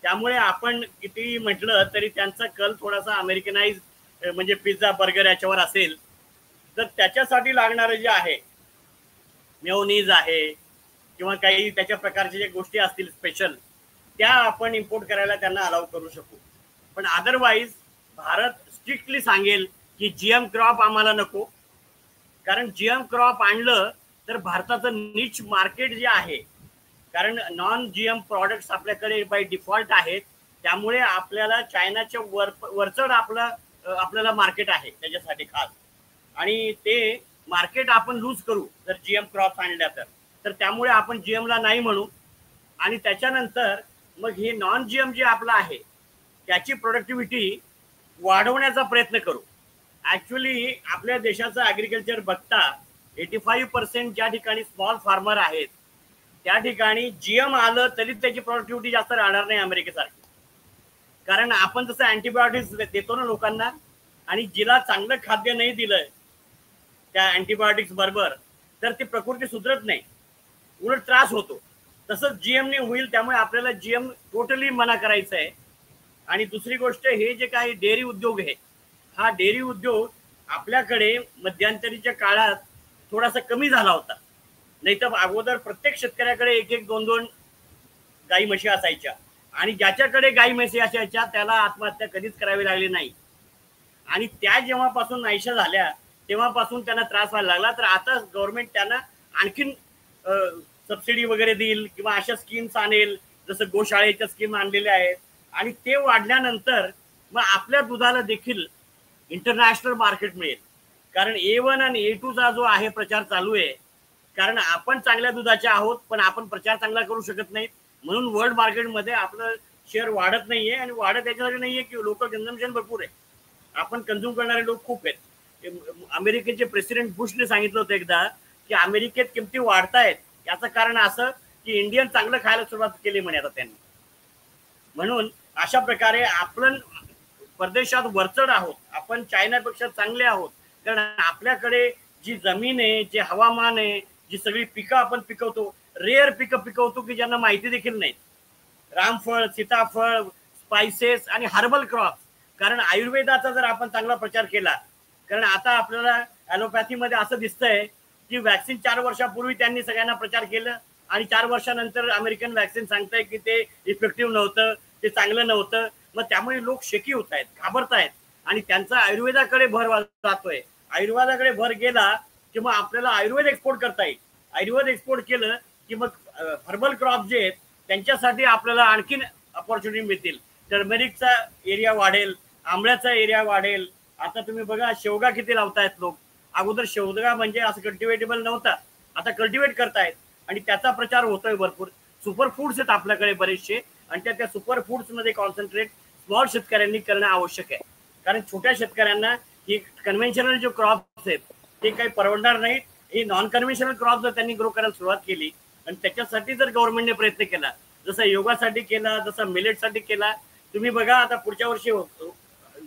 त्यामुळे आपण किती म्हटलं तरी त्यांचा कल थोडासा अमेरिकनाइज म्हणजे पिझ्झा बर्गर याच्यावर असेल, तर त्याच्यासाठी लागणारं जे आहे मेयोनीज आहे किंवा काही त्याच्या प्रकारच्या ज्या गोष्टी असतील स्पेशल, त्या आपण इम्पोर्ट करायला त्यांना अलाउ करू शकू. पण अदरवाईज भारत स्ट्रिक्टली सांगेल की जीएम क्रॉप आम्हाला नको, कारण जीएम क्रॉप आणलं तर भारताचं निच मार्केट जे आहे, कारण नॉन जीएम प्रॉडक्ट्स आपल्याकडे बाय डिफॉल्ट आहेत, त्यामुळे आपल्याला चायनाच्या वरचढ आपल्याला मार्केट आहे त्याच्यासाठी खास, आणि ते मार्केट आपण लूज करू जर जीएम क्रॉप आणल्या तर त्यामुळे आपण जीएमला नाही म्हणू. आणि त्याच्यानंतर मग हे नॉन जीएम जे आपलं आहे त्याची प्रोडक्टिव्हिटी वाढवण्याचा प्रयत्न करू. ऍक्च्युली आपल्या देशाचं ऍग्रिकल्चर बघता 85% ज्या ठिकाणी स्मॉल फार्मर आहेत त्या ठिकाणी जीएम आलं तरी त्याची प्रोडक्टिव्हिटी जास्त राहणार नाही अमेरिकेसारखी, कारण आपण जसं अँटीबायोटिक्स देतो ना लोकांना, आणि जिला चांगलं खाद्य नाही दिलं त्या अँटीबायोटिक्स बरोबर तर ती प्रकृती सुधरत नाही, उलट त्रास होतो. तसंच जीएमने होईल. त्यामुळे आपल्याला जीएम टोटली मना करायचं आहे. आणि दुसरी गोष्ट, हे जे काही डेअरी उद्योग आहे, हा डेअरी उद्योग आपल्याकडे मध्यंतरीच्या काळात थोडासा कमी झाला होता. नाही तर अगोदर प्रत्येक शेतकऱ्याकडे 1-1, 2-2 गाई म्हशी असायच्या, आणि ज्याच्याकडे गाई म्हशी असायच्या त्याला आत्महत्या कधीच करावी लागली नाही. आणि त्या जेव्हापासून नाहीशा झाल्या तेव्हापासून त्यांना त्रास व्हायला लागला. तर आता गव्हर्नमेंट त्यांना आणखीन सबसिडी वगैरे देईल किंवा अशा स्कीम्स आणेल, जसं गोशाळेच्या स्कीम आणलेल्या आहेत, आणि ते वाढल्यानंतर मग आपल्या दुधाला देखील इंटरनॅशनल मार्केट मिळेल. कारण A1 आणि A2चा जो आहे प्रचार चालू आहे, कारण आपण चांगल्या दुधाचे आहोत पण आपण प्रचार चांगला करू शकत नाहीत, म्हणून वर्ल्ड मार्केटमध्ये आपलं शेअर वाढत नाहीये. आणि वाढत याच्यासाठी नाहीये की लोक कन्झम्पशन भरपूर आहे, आपण कन्झ्युम करणारे लोक खूप आहेत. अमेरिकेचे प्रेसिडेंट बुशने सांगितलं होतं एकदा की अमेरिकेत किमती वाढतायत, याचं कारण असं की इंडियन चांगलं खायला सुरुवात केली म्हणे आता त्यांनी. म्हणून अशा प्रकारे आपण परदेशात वरचढ आहोत, आपण चायनापेक्षा चांगले आहोत, कारण आपल्याकडे जी जमीन आहे, जे हवामान आहे, जी सगळी पिकं आपण पिकवतो, रेअर पिकं पिकवतो की ज्यांना माहिती देखील नाही, रामफळ, सीताफळ, स्पायसेस आणि हर्बल क्रॉप. कारण आयुर्वेदाचा जर आपण चांगला प्रचार केला, कारण आता आपल्याला ॲलोपॅथीमध्ये असं दिसतंय की वॅक्सिन 4 वर्षापूर्वी त्यांनी सगळ्यांना प्रचार केलं आणि 4 वर्षानंतर अमेरिकन वॅक्सिन सांगताय की ते इफेक्टिव्ह नव्हतं, ते चांगलं नव्हतं. मग त्यामुळे लोक शेकी होत आहेत, घाबरतायत, आणि त्यांचा आयुर्वेदाकडे भर जातोय. आयुर्वेदाकडे भर गेला की मग आपल्याला आयुर्वेद एक्सपोर्ट करता येईल. आयुर्वेद एक्सपोर्ट केलं की मग हर्बल क्रॉप जे आहेत त्यांच्यासाठी आपल्याला आणखीन अपॉर्च्युनिटी मिळतील. टर्मेरिकचा एरिया वाढेल, आंबळ्याचा एरिया वाढेल. आता तुम्ही बघा शेवगा किती लावतायत लोक. अगोदर शेवगा म्हणजे असं कल्टिवेटेबल नव्हता, आता कल्टिवेट करतायत आणि त्याचा प्रचार होतोय भरपूर. सुपर फूड्स आहेत आपल्याकडे बरेचसे, आणि त्या सुपर फूड्स मध्ये कॉन्सन्ट्रेट स्मॉल शेतकऱ्यांनी करणं आवश्यक आहे. कारण छोट्या शेतकऱ्यांना ही कन्व्हेन्शनल जे क्रॉप्स आहेत ते काही परवडणार नाहीत. ही नॉन कन्व्हेन्शनल क्रॉप जर त्यांनी ग्रो करायला सुरुवात केली आणि त्याच्यासाठी जर गव्हर्नमेंटने प्रयत्न केला, जसं योगासाठी केला, जसं मिलेटसाठी केला, तुम्ही बघा आता पुढच्या वर्षी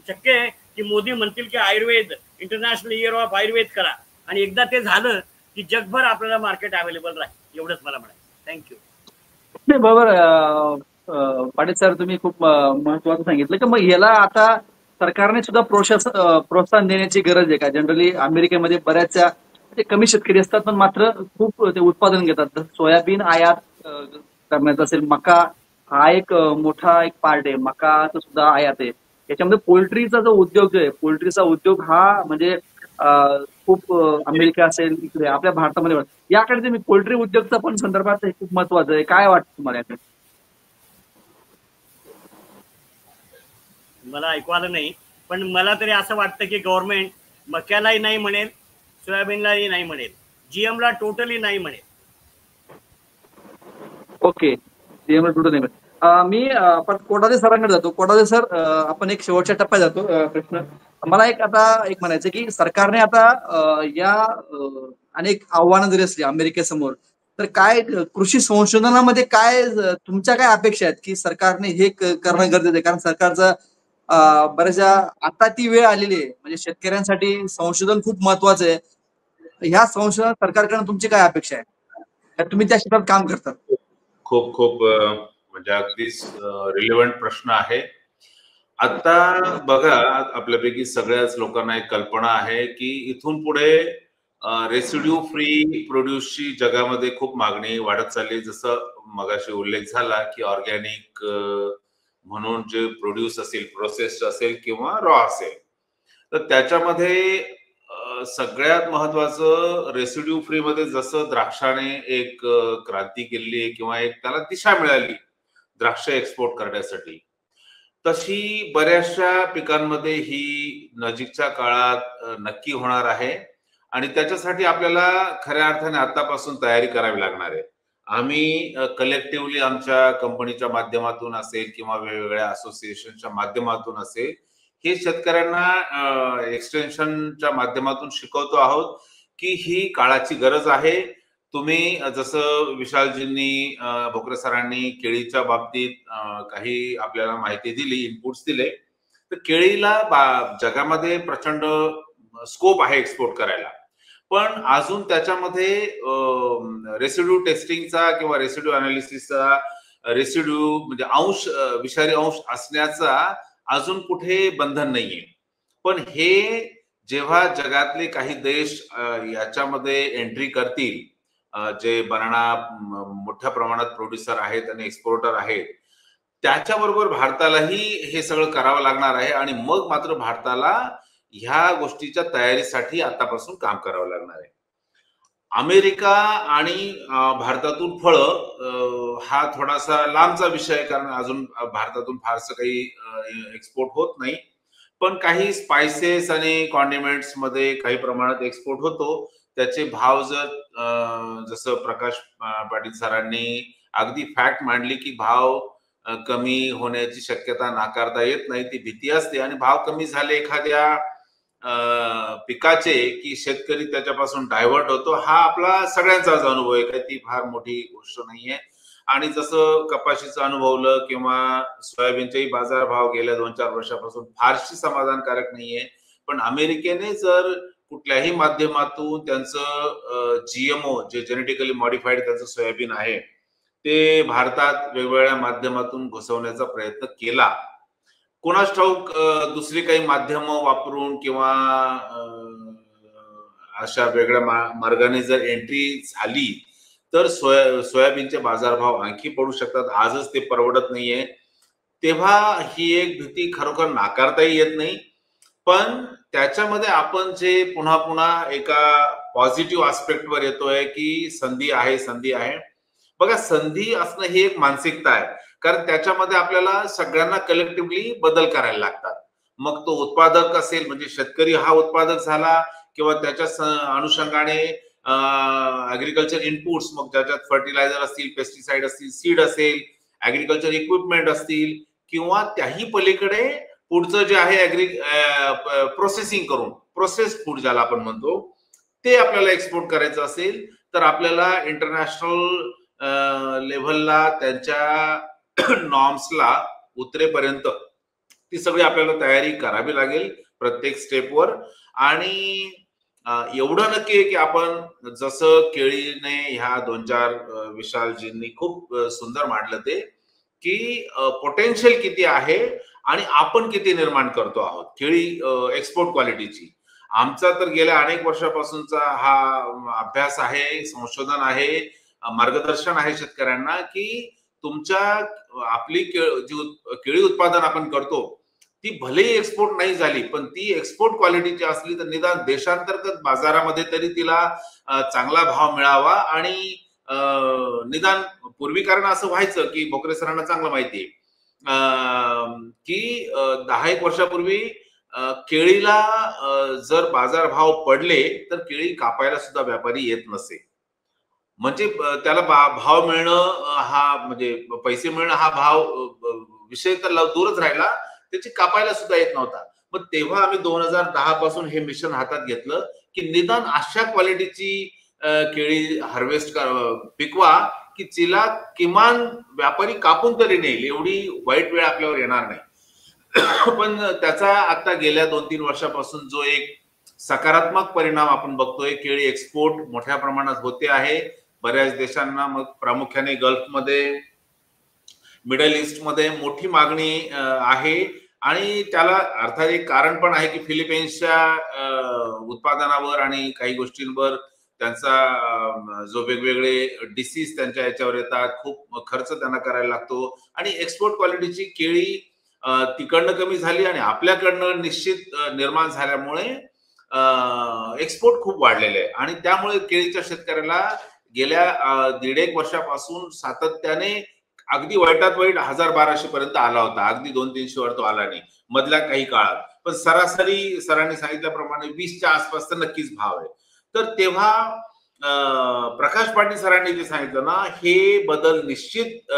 शक्य आहे की मोदी म्हणतील की Ayurveda international year of Ayurveda करा, आणि एकदा ते झालं की जगभर आपल्याला मार्केट अवेलेबल राहील. एवढंच मला म्हणायचं. थँक्यू. नाही बरोबर पाटील सर, तुम्ही खूप महत्वाचं सांगितलं की मग याला आता सरकारने सुद्धा प्रोत्साहन देण्याची गरज आहे का? जनरली अमेरिकेमध्ये बऱ्याचशा ते कमी शेतकरी असतात पण मात्र खूप ते उत्पादन घेतात. सोयाबीन आयात करण्यात असेल, मका हा एक मोठा एक पार्ट आहे, मकाचा सुद्धा आयात आहे. याच्यामध्ये पोल्ट्रीचा जो उद्योग जो आहे, पोल्ट्रीचा उद्योग हा म्हणजे खूप अमेरिका असेल इकडे आपल्या भारतामध्ये याकडे तुम्ही पोल्ट्री उद्योगचा पण संदर्भात खूप महत्वाचं आहे. काय वाटतं तुम्हाला याकडे? मला ऐकू आलं नाही, पण मला तरी असं वाटतं की गव्हर्नमेंट मक्यालाही नाही म्हणेल, सोयाबीनलाही नाही म्हणेल, जीएमला टोटली नाही म्हणेल. ओके, जीएमला टोटल नाही म्हणेल. मी आपण कोटादे सरांकडे जातो. कोटादे सर, आपण एक शेवटच्या टप्प्यात जातो. प्रश्न मला एक म्हणायचं की सरकारने आता या अनेक आव्हानं जरी असली अमेरिकेसमोर, तर काय कृषी संशोधनामध्ये काय तुमच्या काय अपेक्षा आहेत की सरकारने हे करणं गरजेचं आहे? कारण सरकारचा बऱ्याचशा आता ती वेळ आलेली आहे, म्हणजे शेतकऱ्यांसाठी संशोधन खूप महत्वाचं आहे. ह्या संशोधनात सरकारकडून तुमची काय अपेक्षा आहे? तुम्ही त्या क्षेत्रात काम करता. खूप खूप म्हणजे अगदीच रिलेव्हंट प्रश्न आहे. आता बघा, आपल्यापैकी सगळ्याच लोकांना एक कल्पना आहे की इथून पुढे रेसिड्यू फ्री प्रोड्यूसची जगामध्ये खूप मागणी वाढत चालली. जसं मगाशी उल्लेख झाला की ऑर्गॅनिक म्हणून जे प्रोड्यूस असेल, प्रोसेस्ड असेल किंवा रॉ असेल, तर त्याच्यामध्ये सगळ्यात महत्वाचं रेसिड्यू फ्री मध्ये जसं द्राक्षाने एक क्रांती केली आहे किंवा एक त्याला दिशा मिळाली द्राक्ष एक्सपोर्ट करण्यासाठी, तशी बऱ्याचशा पिकांमध्ये ही नजीकच्या काळात नक्की होणार आहे. आणि त्याच्यासाठी आपल्याला खऱ्या अर्थाने आतापासून तयारी करावी लागणार आहे. आम्ही कलेक्टिव्हली आमच्या कंपनीच्या माध्यमातून असेल किंवा वेगवेगळ्या असोसिएशनच्या माध्यमातून असेल, हे शेतकऱ्यांना एक्सटेन्शनच्या माध्यमातून शिकवतो आहोत की ही काळाची गरज आहे. तुम्ही जसं विशालजींनी, भोकरे सरांनी केळीच्या बाबतीत काही आपल्याला माहिती दिली, इनपुट्स दिले, तर केळीला जगामध्ये प्रचंड स्कोप आहे एक्सपोर्ट करायला. पण अजून त्याच्यामध्ये रेसिड्यू टेस्टिंगचा किंवा रेसिड्यू अनालिसिसचा, रेसिड्यू म्हणजे अंश, विषारी अंश असण्याचा अजून कुठे बंधन नाहीये. पण हे जेव्हा जगातले काही देश याच्यामध्ये एंट्री करतील, जे बनाना मोठ्या प्रमाणात प्रोड्युसर आहेत आणि एक्सपोर्टर आहेत, त्याच्याबरोबर भारतालाही हे सगळं करावं लागणार आहे. आणि मग मात्र भारताला ह्या गोष्टीच्या तयारीसाठी आतापासून काम करावं लागणार आहे. अमेरिका आणि भारतातून फळं हा थोडासा लांबचा विषय आहे, कारण अजून भारतातून फारसं काही एक्सपोर्ट होत नाही. पण काही स्पायसेस आणि कॉन्डिमेंट्स मध्ये काही प्रमाणात एक्सपोर्ट होतो. त्याचे भाव जसं प्रकाश पाटील सरांनी अगदी फॅक्ट मांडली की भाव कमी होण्याची शक्यता नाकारता येत नाही, ती भीती असते. आणि भाव कमी झाले एखाद्या पिकाचे की शेतकरी त्याच्यापासून डायव्हर्ट होतो. हा आपला सगळ्यांचाच अनुभव आहे, काही ती फार मोठी गोष्ट नाहीये. आणि जसं कपाशीचं अनुभवलं किंवा सोयाबीनचेही बाजारभाव गेल्या 2-4 वर्षापासून फारशी समाधानकारक नाहीये. पण अमेरिकेने जर कुठल्याही माध्यमातून त्यांचं जीएमओ, जे जेनेटिकली मॉडिफाईड त्यांचं सोयाबीन आहे, ते भारतात वेगवेगळ्या माध्यमातून घुसवण्याचा प्रयत्न केला. कोणाच ठाऊक दुसरी काही माध्यम वापरून किंवा अशा वेगळ्या मार्गाने जर एंट्री झाली तर सोयाबीनचे बाजारभाव आणखी पडू शकतात. आजच ते परवडत नाहीये. तेव्हा ही एक भीती खरोखर नाकारताही येत नाही. पण त्याच्यामध्ये आपण जे पुन्हा पुन्हा एका पॉझिटिव्ह आस्पेक्टवर येतोय की संधी आहे, संधी आहे. बघा, संधी असणं ही एक मानसिकता आहे, कारण त्याच्यामध्ये आपल्याला सगळ्यांना कलेक्टिव्हली बदल करायला लागतात. मग तो उत्पादक असेल, म्हणजे शेतकरी हा उत्पादक झाला, किंवा त्याच्या अनुषंगाने ऍग्रिकल्चर इनपुट्स, मग ज्याच्यात फर्टिलायझर असतील, पेस्टिसाइड असतील, सीड असेल, ऍग्रिकल्चर इक्विपमेंट असतील, किंवा त्याही पलीकडे पुढचं जे आहे प्रोसेसिंग करून, प्रोसेस फूड ज्याला आपण म्हणतो, ते आपल्याला एक्सपोर्ट करायचं असेल तर आपल्याला इंटरनॅशनल लेव्हलला त्यांच्या नॉर्म्सला उतरेपर्यंत ती सगळी आपल्याला तयारी करावी लागेल प्रत्येक स्टेपवर. आणि एवढं नक्की आहे की आपण जसं केळीने ह्या 2-4 विशालजींनी खूप सुंदर मांडलं ते, की पोटेन्शियल किती आहे आणि आपण किती निर्माण करतो आहोत केळी एक्सपोर्ट क्वालिटीची. आमचा तर गेल्या अनेक वर्षापासूनचा हा अभ्यास आहे, संशोधन आहे, मार्गदर्शन आहे शेतकऱ्यांना की आपली जी केळी उत्पादन आपण करतो ती भलेही एक्सपोर्ट नाही झाली, पण ती एक्सपोर्ट क्वालिटीची असली तर निदान देशांतर्गत बाजारामध्ये तरी तिला चांगला भाव मिळावा. आणि निदान पूर्वी कारण असं व्हायचं की भोकरे सरांना चांगलं माहिती आहे की 10-1 वर्षापूर्वी केळीला जर बाजारभाव पडले तर केळी कापायला सुद्धा व्यापारी येत नसे. म्हणजे त्याला भाव मिळणं हा म्हणजे पैसे मिळणं हा भाव विषय तर दूरच राहिला, त्याची कापायला सुद्धा येत नव्हता. मग तेव्हा आम्ही 2010 पासून हे मिशन हातात घेतलं की निदान अशा क्वालिटीची केळी हार्वेस्ट पिकवा की जिला किमान व्यापारी कापून तरी नेईल, एवढी वाईट वेळ आपल्यावर येणार नाही. पण त्याचा आता गेल्या 2-3 वर्षापासून जो एक सकारात्मक परिणाम आपण बघतोय, केळी एक्सपोर्ट मोठ्या प्रमाणात होते आहे बऱ्याच देशांना. मग प्रामुख्याने गल्फमध्ये, मिडल ईस्ट मध्ये मोठी मागणी आहे आणि त्याला अर्थात एक कारण पण आहे की फिलिपाईन्सच्या उत्पादनावर आणि काही गोष्टींवर त्यांचा जो वेगवेगळे डिसीज त्यांच्या याच्यावर येतात, खूप खर्च त्यांना करायला लागतो आणि एक्सपोर्ट क्वालिटीची केळी तिकडनं कमी झाली आणि आपल्याकडनं निश्चित निर्माण झाल्यामुळे एक्सपोर्ट खूप वाढलेले आहे आणि त्यामुळे केळीच्या शेतकऱ्याला गेल्या 1.5 वर्षापासून सातत्याने अगदी वाईटात वाईट 1000-1200 पर्यंत आला होता. अगदी 200-300 वर तो आला नाही मधल्या काही काळात, पण सरासरी सरांनी सांगितल्याप्रमाणे 20च्या आसपास तर नक्कीच भाव आहे. तर तेव्हा प्रकाश पाटील सरांनी जे सांगितलं ना, हे बदल निश्चित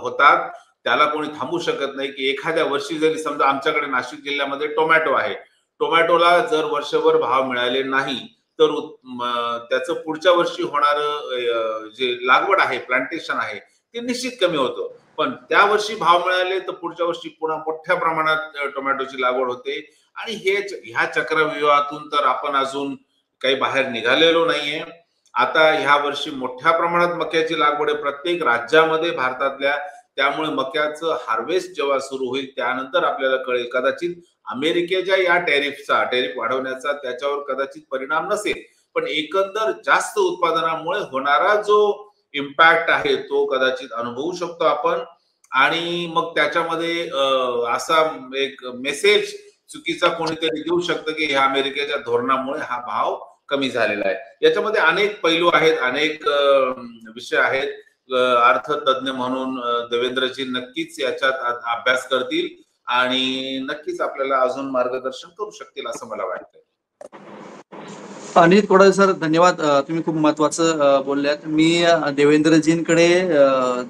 होतात, त्याला कोणी थांबू शकत नाही. की एखाद्या वर्षी जरी समजा आमच्याकडे नाशिक जिल्ह्यामध्ये टोमॅटो आहे, टोमॅटोला जर वर्षभर भाव मिळाले नाही तर त्याचं पुढच्या वर्षी होणार जे लागवड आहे, प्लांटेशन आहे, ते निश्चित कमी होतं. पण त्या वर्षी भाव मिळाले तर पुढच्या वर्षी पुन्हा मोठ्या प्रमाणात टोमॅटोची लागवड होते आणि ह्या चक्रव्यूहातून तर आपण अजून काही बाहेर निघालेलो नाहीये. आता ह्या वर्षी मोठ्या प्रमाणात मक्याची लागवड आहे प्रत्येक राज्यामध्ये भारतातल्या, त्यामुळे मक्याचं हार्वेस्ट जेव्हा सुरू होईल त्यानंतर आपल्याला कळेल. कदाचित अमेरिकेच्या या टॅरिफ वाढवण्याचा त्याच्यावर कदाचित परिणाम नसेल, पण एकंदर जास्त उत्पादनामुळे होणारा जो इम्पॅक्ट आहे तो कदाचित अनुभवू शकतो आपण. आणि मग त्याच्यामध्ये असा एक मेसेज चुकीचा कोणीतरी देऊ शकतं की ह्या अमेरिकेच्या धोरणामुळे हा भाव कमी झालेला आहे. याच्यामध्ये अनेक पैलू आहेत, अनेक विषय आहेत. अर्थतज्ञ म्हणून देवेंद्रजी नक्कीच याच्यात अभ्यास करतील आणि नक्कीच आपल्याला अजून मार्गदर्शन करू शकतील असं मला वाटतंय. अनिल कोडाळे सर, धन्यवाद. तुम्ही खूप महत्वाचं बोलल्यात. मी देवेंद्रजींकडे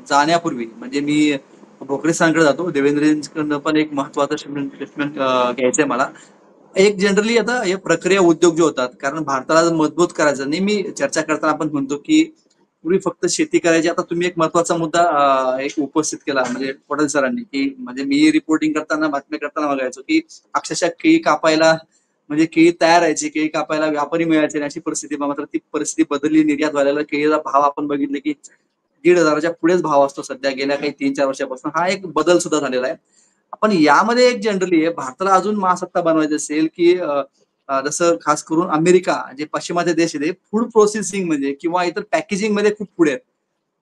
जाण्यापूर्वी म्हणजे मी ब्रोकरेज सरांकडे जातो, देवेंद्रजींकडनं पण एक महत्वाचं स्टेटमेंट घ्यायचंय मला. एक जनरली आता हे प्रक्रिया उद्योग जे होतात, कारण भारताला मजबूत करायचं, नेहमी चर्चा करताना आपण म्हणतो की पूर्वी फक्त शेती करायची. आता तुम्ही एक महत्वाचा मुद्दा एक उपस्थित केला म्हणजे कोडाळे सरांनी, की म्हणजे मी रिपोर्टिंग करताना, बातम्या करताना बघायचो की अक्षरशः केळी कापायला म्हणजे केळी तयार व्हायची, केळी कापायला व्यापारी मिळायचे नाही अशी परिस्थिती. मात्र ती परिस्थिती बदलली. निर्यात व्हायला केळीचा भाव आपण बघितले की 1,500च्या पुढेच भाव असतो सध्या, गेल्या काही 3-4 वर्षापासून. हा एक बदल सुद्धा झालेला आहे. आपण यामध्ये एक जनरली भारताला अजून महासत्ता बनवायची असेल की जसं खास करून अमेरिका जे पश्चिमात्य देश आहे, फूड प्रोसेसिंग म्हणजे किंवा इतर पॅकेजिंग मध्ये खूप पुढे आहेत.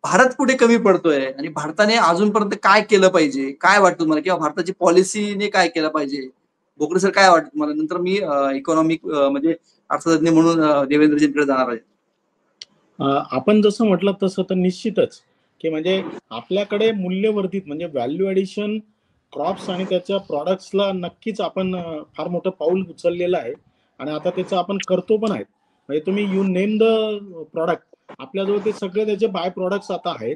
भारत कुठे कमी पडतोय आणि भारताने अजूनपर्यंत काय केलं पाहिजे, काय वाटतं मला, किंवा भारताची पॉलिसीने काय केलं पाहिजे? बोकडे सर, काय वाटतं मला? नंतर मी इकॉनॉमिक म्हणजे अर्थतज्ञ म्हणून देवेंद्रजींकडे जाणार आहे. आपण जसं म्हटलं तसं तर निश्चितच की म्हणजे आपल्याकडे मूल्यवर्धित म्हणजे व्हॅल्यू ॲडिशन क्रॉप्स आणि त्याच्या प्रॉडक्ट्सला नक्कीच आपण फार मोठं पाऊल उचललेलं आहे आणि आता त्याचं आपण करतो पण आहेत. म्हणजे तुम्ही यू नेम द प्रॉडक्ट, आपल्याजवळ ते सगळे त्याचे बाय प्रॉडक्ट्स आता आहेत.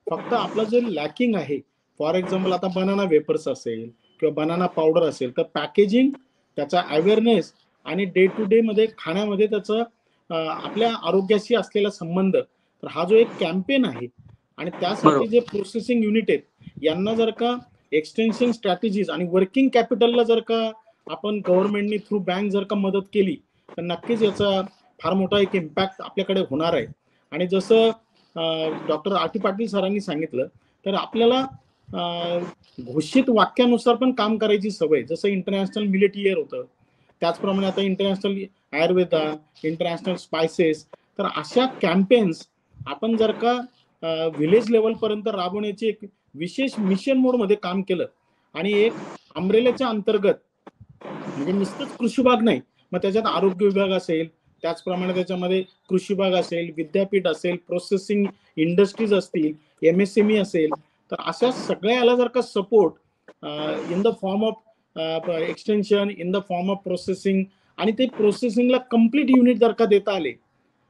फक्त आपलं जे लॅकिंग आहे, फॉर एक्झाम्पल आता बनाना वेपर्स असेल किंवा बनाना पावडर असेल, तर पॅकेजिंग, त्याचा अवेअरनेस आणि डे टू डे मध्ये खाण्यामध्ये त्याचं आपल्या आरोग्याशी असलेला संबंध, तर हा जो एक कॅम्पेन आहे आणि त्यासाठी जे प्रोसेसिंग युनिट आहेत यांना जर का एक्सटेन्शन स्ट्रॅटेजीज आणि वर्किंग कॅपिटलला जर का आपण गव्हर्नमेंटनी थ्रू बँक जर का मदत केली तर नक्कीच याचा फार मोठा एक इम्पॅक्ट आपल्याकडे होणार आहे. आणि जसं डॉक्टर आर.टी. पाटील सरांनी सांगितलं, तर आपल्याला घोषित वाक्यानुसार पण काम करायची सवय. जसं इंटरनॅशनल मिलेट इयर होतं, त्याचप्रमाणे आता इंटरनॅशनल आयुर्वेदा, इंटरनॅशनल स्पायसेस, तर अशा कॅम्पेन्स आपण जर का व्हिलेज लेवलपर्यंत राबवण्याची एक विशेष मिशन मोडमध्ये काम केलं आणि एक अम्ब्रेलाच्या अंतर्गत म्हणजे नुसतंच कृषी विभाग नाही, मग त्याच्यात आरोग्य विभाग असेल, त्याचप्रमाणे त्याच्यामध्ये कृषी विभाग असेल, विद्यापीठ असेल, प्रोसेसिंग इंडस्ट्रीज असतील, MSME असेल, तर अशा सगळ्याला जर का support in the form of extension in the form of processing, आणि ते प्रोसेसिंगला कम्प्लीट युनिट जर का देता आले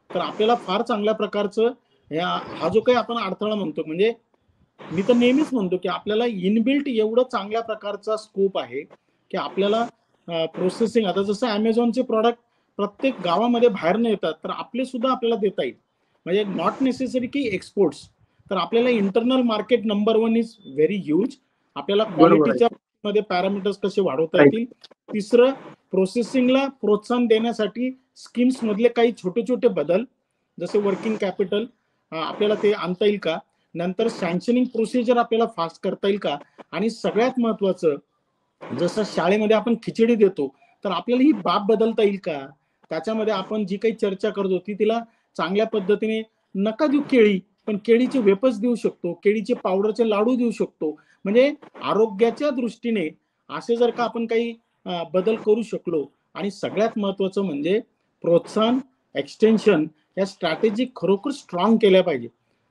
तर आपल्याला फार चांगल्या प्रकारचं हा जो काही आपण अडथळा म्हणतो, म्हणजे मी तर नेहमीच म्हणतो की आपल्याला इनबिल्ट एवढं चांगल्या प्रकारचा स्कोप आहे की आपल्याला प्रोसेसिंग, आता जसं अमेझॉनचे प्रॉडक्ट प्रत्येक गावामध्ये बाहेर न येतात तर आपले सुद्धा आपल्याला देता येईल, म्हणजे नॉट नेसेसरी की एक्सपोर्ट्स. तर आपल्याला internal market number 1 is very huge. आपल्याला क्वालिटीच्या मध्ये पॅरामीटर्स कसे वाढवता येतील. तिसरं, प्रोसेसिंगला प्रोत्साहन देण्यासाठी स्कीम्स मधले काही छोटे छोटे बदल, जसे वर्किंग कॅपिटल आपल्याला ते आणता येईल का. नंतर सँक्शनिंग प्रोसिजर आपल्याला फास्ट करता येईल का. आणि सगळ्यात महत्वाचं, जसं शाळेमध्ये आपण खिचडी देतो तर आपल्याला ही बाब बदलता येईल का. त्याच्यामध्ये आपण जी काही चर्चा करतो ती तिला चांगल्या पद्धतीने, नका देऊ केळी, पण केळीचे वेपर्स देऊ शकतो, केळीचे पावडरचे लाडू देऊ शकतो. म्हणजे आरोग्याच्या दृष्टीने असे जर का आपण काही बदल करू शकलो, आणि सगळ्यात महत्वाचं म्हणजे प्रोत्साहन, एक्सटेन्शन या स्ट्रॅटेजी खरोखर स्ट्रॉंग केल्या पाहिजे.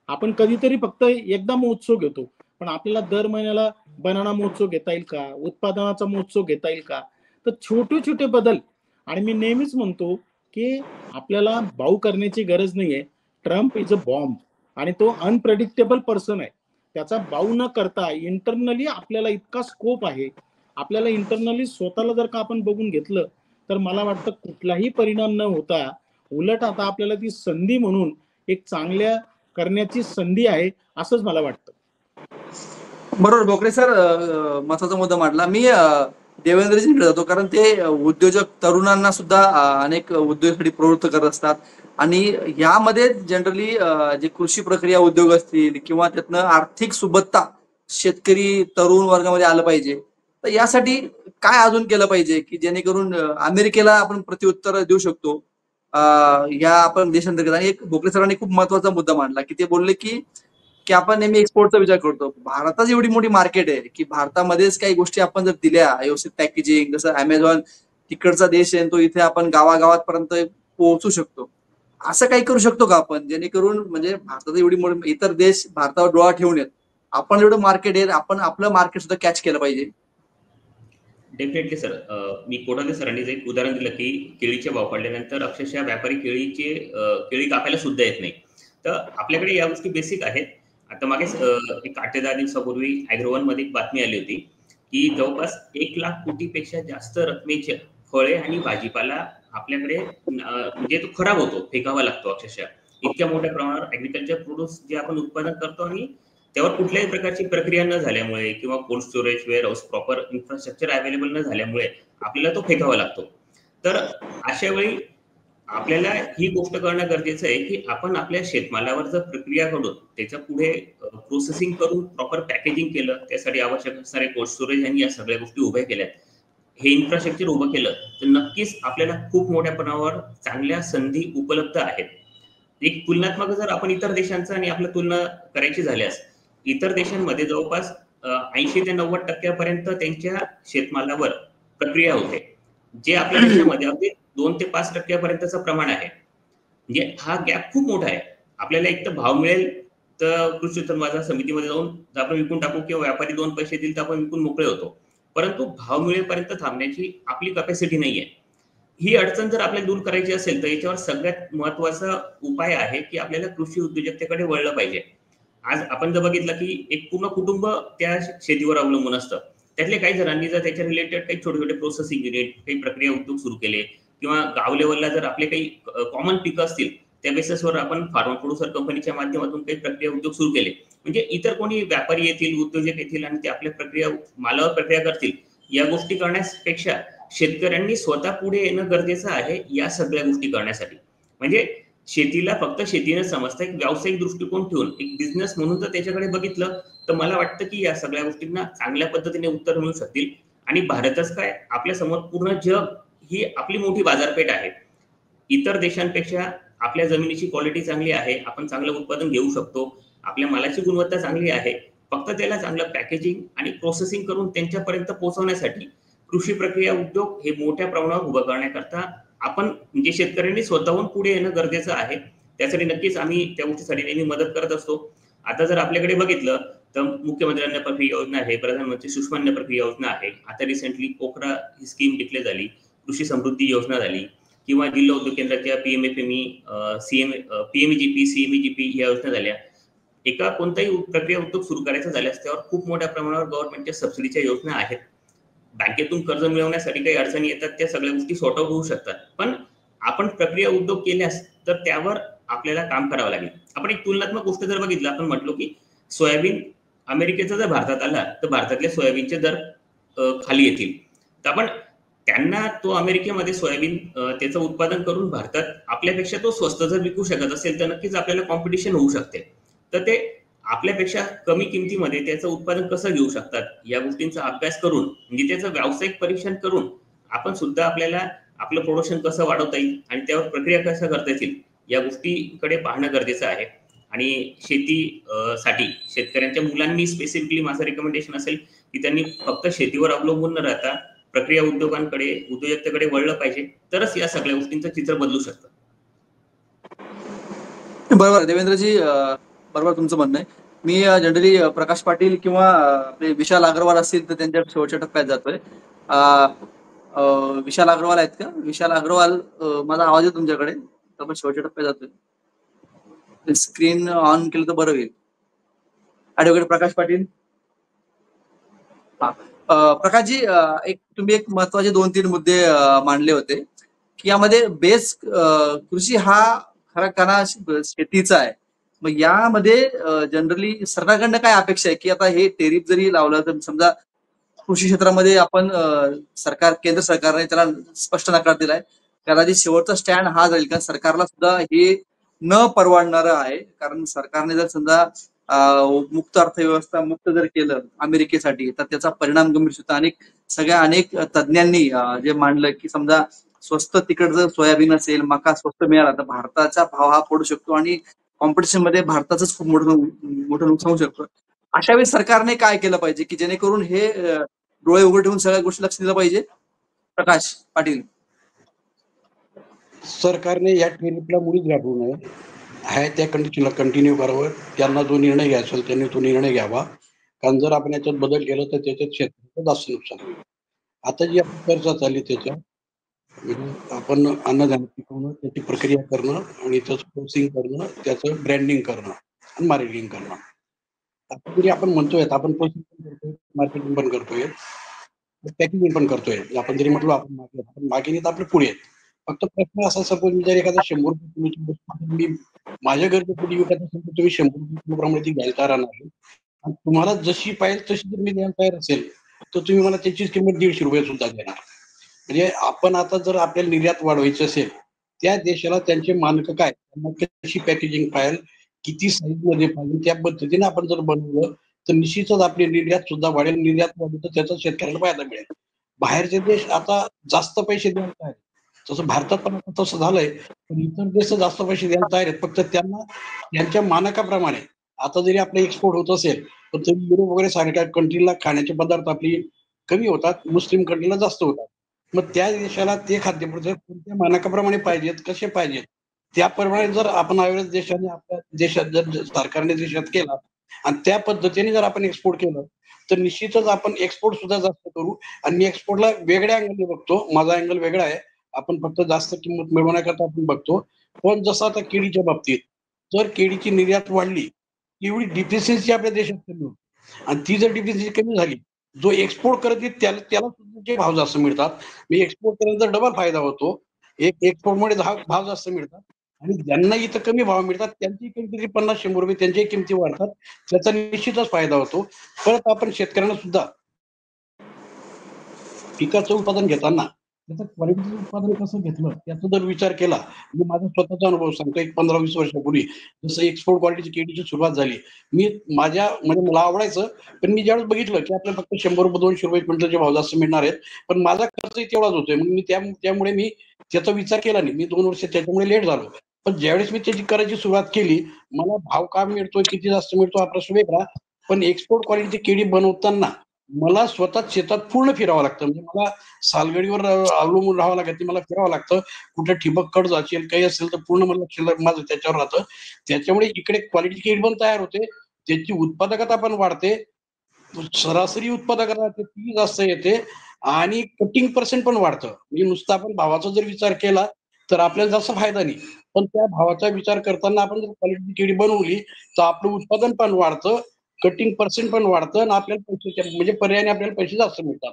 आपण कधीतरी फक्त एकदा महोत्सव घेतो, पण आपल्याला दर महिन्याला बनाना महोत्सव घेता येईल का, उत्पादनाचा महोत्सव घेता येईल का. तर छोटे छोटे बदल. आणि मी नेहमीच म्हणतो की आपल्याला भाऊ करण्याची गरज नाहीये. ट्रम्प इज अ बॉम्ब आणि तो अनप्रेडिक्टेबल पर्सन आहे. त्याचा बाऊ न करता इंटरनली आपल्याला इतका स्कोप आहे. आपल्याला इंटरनली स्वतःला जर का आपण बघून घेतलं तर मला वाटतं कुठलाही परिणाम न होता उलट आता आपल्याला ती संधी म्हणून एक चांगल्या करण्याची संधी आहे असंच मला वाटतं. बरोबर बोकडे सर, महत्वाचा मुद्दा मांडला. मी देवेंद्रजींकडे जातो, कारण ते उद्योजक तरुणांना सुद्धा अनेक उद्योगासाठी प्रवृत्त करत असतात. आणि यामध्ये जनरली जे कृषी प्रक्रिया उद्योग असतील किंवा त्यातनं आर्थिक सुबत्ता शेतकरी तरुण वर्गामध्ये आलं पाहिजे. तर यासाठी काय अजून केलं पाहिजे की जेणेकरून अमेरिकेला आपण प्रत्युत्तर देऊ शकतो या आपण देशांतर्गत. आणि एक भोकले सरांनी खूप महत्वाचा मुद्दा मांडला की ते बोलले की आपण नेहमी एक्सपोर्टचा विचार करतो. भारताची एवढी मोठी मार्केट आहे की भारतामध्येच काही गोष्टी आपण जर दिल्या व्यवस्थित पॅकेजिंग, जसं अमेझॉन तिकडचा देश आहे तो इथे आपण गावागावात पर्यंत पोहोचू शकतो. असं काही करू शकतो का आपण जेणेकरून म्हणजे भारतात एवढी मोठी, इतर देश भारतावर डोळा ठेवून येत, आपण एवढं मार्केट आहे, आपण आपलं मार्केट सुद्धा कॅच केलं पाहिजे. डेफिनेटली सर, मी कोठाले सरांनी एक उदाहरण दिलं की केळीचे भाव पडल्यानंतर अक्षरशः व्यापारी केळी कापायला सुद्धा येत नाही. तर आपल्याकडे या गोष्टी बेसिक आहेत. आता मागेच एक 8 ते 10 दिवसापूर्वी ॲग्रोवन मध्ये एक बातमी आली होती की जवळपास 1 लाख कोटीपेक्षा जास्त रकमेचे फळे आणि भाजीपाला आपल्याकडे म्हणजे तो खराब होतो, फेकावा लागतो अक्षरशः. इतक्या मोठ्या प्रमाणावर ॲग्रिकल्चर प्रोड्यूस जे आपण उत्पादन करतो आणि त्यावर कुठल्याही प्रकारची प्रक्रिया न झाल्यामुळे किंवा cold storage, warehouse, proper infrastructure available न झाल्यामुळे आपल्याला तो फेकावा लागतो. तर अशा वेळी आपल्याला ही गोष्ट करणं गरजेचं आहे की आपण आपल्या शेतमालावर जर प्रक्रिया करून त्याच्या पुढे प्रोसेसिंग करून प्रॉपर पॅकेजिंग केलं, त्यासाठी आवश्यक असणारे कोल्ड स्टोरेज आणि या सगळ्या गोष्टी उभ्या केल्यात, हे इन्फ्रास्ट्रक्चर उभं केलं तर नक्कीच आपल्याला खूप मोठ्या प्रमाणावर चांगल्या संधी उपलब्ध आहेत. एक तुलनात्मक जर आपण इतर देशांचा आणि आपल्या तुलना करायची झाल्यास, इतर देशांमध्ये जवळपास 80 ते 90% त्यांच्या शेतमालावर प्रक्रिया होते, जे आपल्या देशामध्ये अगदी 2 ते 5% प्रमाण आहे. म्हणजे हा गॅप खूप मोठा आहे. आपल्याला एक तर भाव मिळेल तर कृषी उत्पन्न बाजार समितीमध्ये जाऊन आपण विकून टाकू किंवा व्यापारी 2 पैसे देईल तर आपण विकून मोकळे होतो, परंतु भाव मिळेपर्यंत थांबण्याची आपली कॅपॅसिटी नाहीये. ही अडचण जर आपल्याला दूर करायची असेल तर याच्यावर सगळ्यात महत्वाचा उपाय आहे की आपल्याला कृषी उद्योजकतेकडे वळलं पाहिजे. आज आपण जर बघितलं की एक पूर्ण कुटुंब त्या शेतीवर अवलंबून असतं. त्यातले काही जणांनी जर त्याच्या रिलेटेड काही छोटे छोटे प्रोसेसिंग युनिट, काही प्रक्रिया उद्योग सुरू केले किंवा गाव लेवलला जर आपले काही कॉमन पिकं असतील त्या बेसिसवर आपण फार्मर प्रोड्युसर कंपनीच्या माध्यमातून काही प्रक्रिया उद्योग सुरू केले, म्हणजे इतर कोणी व्यापारी येतील, उद्योजक येतील आणि ते आपल्या प्रक्रिया मालावर प्रक्रिया करतील. या गोष्टी करण्यापेक्षा शेतकऱ्यांनी स्वतः पुढे येणं गरजेचं आहे या सगळ्या गोष्टी करण्यासाठी. म्हणजे शेतीला फक्त शेतीने समजता एक व्यावसायिक दृष्टिकोन ठेवून एक बिझनेस म्हणून जर त्याच्याकडे बघितलं तर मला वाटतं की या सगळ्या गोष्टींना चांगल्या पद्धतीने उत्तर मिळू शकतील. आणि भारतच काय, आपल्या समोर पूर्ण जग ही आपली मोठी बाजारपेठ आहे. इतर देशांपेक्षा आपल्या जमिनीची क्वालिटी चांगली आहे, आपण चांगलं उत्पादन घेऊ शकतो, आपल्या मालाची गुणवत्ता चांगली आहे. फक्त त्याला चांगलं पॅकेजिंग आणि प्रोसेसिंग करून त्यांच्यापर्यंत पोहोचवण्यासाठी कृषी प्रक्रिया उद्योग हे मोठ्या प्रमाणावर उभं करण्याकरता आपण म्हणजे शेतकऱ्यांनी स्वतःहून पुढे येणं गरजेचं आहे. त्यासाठी नक्कीच आम्ही त्या गोष्टीसाठी नेहमी मदत करत असतो. आता जर आपल्याकडे बघितलं तर मुख्यमंत्री अन्न प्रक्रिया योजना आहे, प्रधानमंत्री सूक्ष्म अन्न प्रक्रिया योजना आहे, आता रिसेंटली पोखरा ही स्कीम डिक्लेअर झाली, कृषी समृद्धी योजना झाली, किंवा जिल्हा उद्योग केंद्राच्या PMFME, PMEGP, CMEGP या योजना झाल्या. एका कोणताही प्रक्रिया उद्योग सुरू करायचा झाल्यास त्यावर खूप मोठ्या प्रमाणावर गव्हर्नमेंटच्या सबसिडीच्या योजना आहेत. बँकेतून कर्ज मिळवण्यासाठी काही अडचणी येतात, त्या सगळ्या गोष्टी सॉर्ट आउट होऊ शकतात. पण आपण प्रक्रिया उद्योग केल्यास तर त्यावर आपल्याला काम करावं लागेल. आपण एक तुलनात्मक गोष्ट जर बघितलं, आपण म्हटलो की सोयाबीन अमेरिकेचा जर भारतात आला तर भारतातल्या सोयाबीनचे दर खाली येतील. तर आपण त्यांना तो अमेरिकेमध्ये सोयाबीन त्याचं उत्पादन करून भारतात आपल्यापेक्षा तो स्वस्त जर विकू शकत असेल तर नक्कीच आपल्याला कॉम्पिटिशन होऊ शकते. तर ते आपल्यापेक्षा कमी किमतीमध्ये त्याचं उत्पादन कसं घेऊ शकतात या गोष्टींचा अभ्यास करून, म्हणजे त्याचं व्यावसायिक परीक्षण करून आपण सुद्धा आपल्याला आपलं प्रोडक्शन कसं वाढवता येईल आणि त्यावर प्रक्रिया कसं करता येईल या गोष्टीकडे पाहणं गरजेचं आहे. आणि शेतीसाठी शेतकऱ्यांच्या मुलांनी स्पेसिफिकली माझं रिकमेंडेशन असेल की त्यांनी फक्त शेतीवर अवलंबून न राहता प्रक्रिया उद्योगांकडे, उद्योजकतेकडे वळलं पाहिजे, तरच या सगळ्या गोष्टींचं चित्र बदलू शकतं. बरोबर देवेंद्रजी, बरोबर तुमचं म्हणणं आहे. मी जनरली प्रकाश पाटील किंवा आपले विशाल अग्रवाल असतील तर त्यांच्या शेवटच्या टप्प्यात जातोय. विशाल अग्रवाल आहेत का? विशाल अग्रवाल, माझा आवाज आहे तुमच्याकडे? आपण शेवटच्या टप्प्यात जातोय. स्क्रीन ऑन केलं तर बरं होईल. ॲडव्होकेट प्रकाश पाटील. प्रकाशजी, तुम्ही एक महत्वाचे 2-3 मुद्दे मांडले होते की यामध्ये बेस कृषी हा खरा कणा शेतीचा आहे. मग यामध्ये जनरली सरकारकडनं काय अपेक्षा आहे की आता हे टेरिफ जरी लावलं तर समजा कृषी क्षेत्रामध्ये आपण केंद्र सरकारने त्याला स्पष्ट नकार दिलाय, त्याला शेवटचा स्टँड हा जाईल का सरकारला सुद्धा हे न परवडणारं आहे. कारण सरकारने जर समजा मुक्त अर्थव्यवस्था मुक्त जर केलं अमेरिकेसाठी तर त्याचा परिणाम गंभीर होता. अनेक तज्ज्ञांनी जे मांडलं की समजा स्वस्त तिकड जर सोयाबीन असेल, मका स्वस्त मिळाला तर भारताचा भाव हा पडू शकतो आणि कॉम्पिटिशन मध्ये भारताचंच खूप मोठं नुकसान होऊ शकतं. अशा वेळी सरकारने काय केलं पाहिजे की जेणेकरून हे डोळे उघडे ठेवून सगळ्या गोष्टी लक्ष दिलं पाहिजे? प्रकाश पाटील. सरकारने या टेरिफला मुळीच घाबरू नये, आहे त्या कंडिशनला कंटिन्यू करावं. त्यांना जो निर्णय घ्यायचा असेल त्यांनी तो निर्णय घ्यावा. कारण जर आपण याच्यात बदल केला तर त्याच्यात शेतकऱ्याचं जास्त नुकसान होईल. आता जी आपण चर्चा चालली त्याच्यात आपण अन्नधान्य पिकवणं, त्याची प्रक्रिया करणं आणि त्याचं प्रोसेसिंग करणं, त्याचं ब्रँडिंग करणं आणि मार्केटिंग करणं. आता जरी आपण म्हणतोय आपण प्रोसेसिंग पण करतोय, मार्केटिंग पण करतोय, पॅकेजिंग पण करतोय. आपण जरी म्हटलो आपण मागेने तर आपले पुढे आहेत. फक्त प्रश्न असा, सपोज जर एखादा 100 रुपये मी माझ्या गरजेसाठी विकत असेल तर तुम्ही 100 रुपये किलोप्रमाणे ती घ्यायला तयार नाही. आणि तुम्हाला जशी पाहिजे तशी जर मी द्यायला तयार असेल तर तुम्ही मला त्याची किंमत 150 रुपये सुद्धा देणार. म्हणजे आपण आता जर आपल्याला निर्यात वाढवायची असेल त्या देशाला त्यांचे मानक काय, त्यांना कशी पॅकेजिंग पाहिजे, किती साईज मध्ये पाहिजे, त्या पद्धतीने आपण जर बनवलं तर निश्चितच आपली निर्यात सुद्धा वाढेल. निर्यात वाढली तर त्याचा शेतकऱ्याला फायदा मिळेल. बाहेरचे देश आता जास्त पैसे द्यायला तयार आहेत. तसं भारतात पण आता तसं झालंय, पण इतर देश जास्त पैसे द्यायला तयार आहेत. फक्त त्यांना त्यांच्या मानकाप्रमाणे आता जरी आपले एक्सपोर्ट होत असेल तर तरी युरोप वगैरे सारख्या कंट्रीला खाण्याचे पदार्थ आपली कमी होतात, मुस्लिम कंट्रीला जास्त होतात. मग त्या देशाला ते खाद्यपदार्थ कोणत्या मानकाप्रमाणे पाहिजेत, कसे पाहिजेत, त्याप्रमाणे जर आपण आयोजित देशाने आपल्या देशात जर सरकारने देशात केला आणि त्या पद्धतीने जर आपण एक्सपोर्ट केलं तर निश्चितच आपण एक्सपोर्ट सुद्धा जास्त करू. आणि एक्सपोर्टला वेगळ्या अँगलने बघतो, माझा अँगल वेगळा आहे. आपण फक्त जास्त किंमत मिळवण्याकरता आपण बघतो. पण जसं आता केळीच्या बाबतीत जर केळीची निर्यात वाढली एवढी डिफिशियन्सी आपल्या देशात कमी होती. आणि ती जर डिफिशियन्सी कमी झाली, जो एक्सपोर्ट करत त्याला सुद्धा भाव जास्त मिळतात. मी एक्सपोर्ट केल्यानंतर डबल फायदा होतो. एक्सपोर्टमुळे भाव जास्त मिळतात आणि ज्यांना इथं कमी भाव मिळतात त्यांची किमती 50-100 रुपये त्यांच्याही किमती वाढतात. त्याचा निश्चितच फायदा होतो. परत आपण शेतकऱ्यांना सुद्धा पिकाचं उत्पादन घेताना त्याचं क्वालिटीचं उत्पादन कसं घेतलं त्याचा जर विचार केला, मी माझा स्वतःचा अनुभव सांगतो. एक 15-20 वर्षापूर्वी जसं एक्सपोर्ट क्वालिटीची केळीची सुरुवात झाली, मी म्हणजे मला आवडायचं, पण मी ज्यावेळेस बघितलं की आपल्याला फक्त 100 रुपये 200 रुपये क्विंटलचे भाव जास्त मिळणार आहेत, पण माझा खर्चही तेवढाच होतोय. मग मी त्यामुळे मी त्याचा विचार केला नाही. मी 2 वर्ष त्याच्यामुळे लेट झालो. पण ज्यावेळेस मी त्याची करायची सुरुवात केली, मला भाव का मिळतोय, किती जास्त मिळतो हा प्रश्न वेगळा, पण एक्सपोर्ट क्वालिटीची केळी बनवताना मला स्वतः शेतात पूर्ण फिरावं लागतं. म्हणजे मला सालगडीवर अवलंबून राहावं लागत नाही, मला फिरावं लागतं. कुठे ठिबक कट असेल काही असेल तर पूर्ण मला माझं त्याच्यावर राहतं. त्याच्यामुळे इकडे क्वालिटी केळी पण तयार होते, त्याची उत्पादकता पण वाढते, सरासरी उत्पादकता ती जास्त येते आणि कटिंग पर्सेंट पण वाढतं. म्हणजे नुसतं आपण भावाचा जर विचार केला तर आपल्याला जास्त फायदा नाही, पण त्या भावाचा विचार करताना आपण जर क्वालिटी केळी बनवली तर आपलं उत्पादन पण वाढतं, कटिंग पर्सेंट पण वाढतं आणि आपल्याला पैसे म्हणजे पर्यायाने आपल्याला पैसे जास्त मिळतात.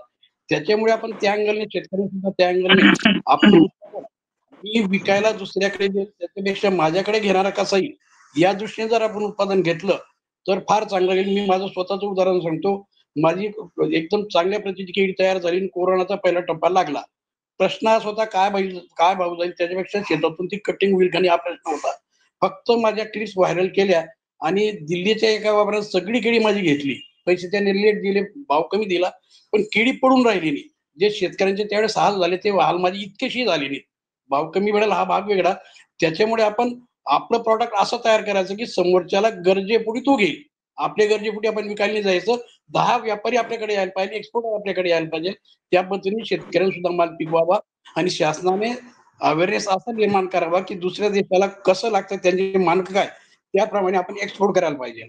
त्याच्यामुळे आपण त्या अँगलने शेतकरी सुद्धा त्या अँगलने आपलं उत्पादन मी विकायला दुसऱ्याकडे देईल त्याच्यापेक्षा माझ्याकडे घेणारा कसा येईल या दृष्टीने जर आपण उत्पादन घेतलं तर फार चांगलं येईल. मी माझं स्वतःचं उदाहरण सांगतो. माझी एकदम चांगल्या प्रतीची केळी तयार झाली आणि कोरोनाचा पहिला टप्पा लागला. प्रश्न असा होता काय भाव जाईल त्याच्यापेक्षा शेतातून ती कटिंग होईल का नाही हा प्रश्न होता. फक्त माझ्या ट्रिक्स व्हायरल केल्या आणि दिल्लीच्या एका वापरात सगळी केळी माझी घेतली. पैसे त्याने लेट दिले, भाव कमी दिला, पण केळी पडून राहिली नाही. जे शेतकऱ्यांचे त्यावेळेस हाल झाले ते हाल माझी इतकेशी झाले नाही. भाव कमी मिळेल हा भाग वेगळा. त्याच्यामुळे आपण आपलं प्रॉडक्ट असं तयार करायचं की समोरच्याला गरजेपोटी तो घेईल. आपल्या गरजेपोटी आपण विकायला नाही जायचं. 10 व्यापारी आपल्याकडे यायला पाहिजे, एक्सपोर्टर आपल्याकडे यायला पाहिजे. त्या पद्धतीने शेतकऱ्यांना सुद्धा माल पिकवावा आणि शासनाने अवेअरनेस असा निर्माण करावा की दुसऱ्या देशाला कसं लागतं त्यांचे मानक काय त्याप्रमाणे आपण एक्सपोर्ट करायला पाहिजे.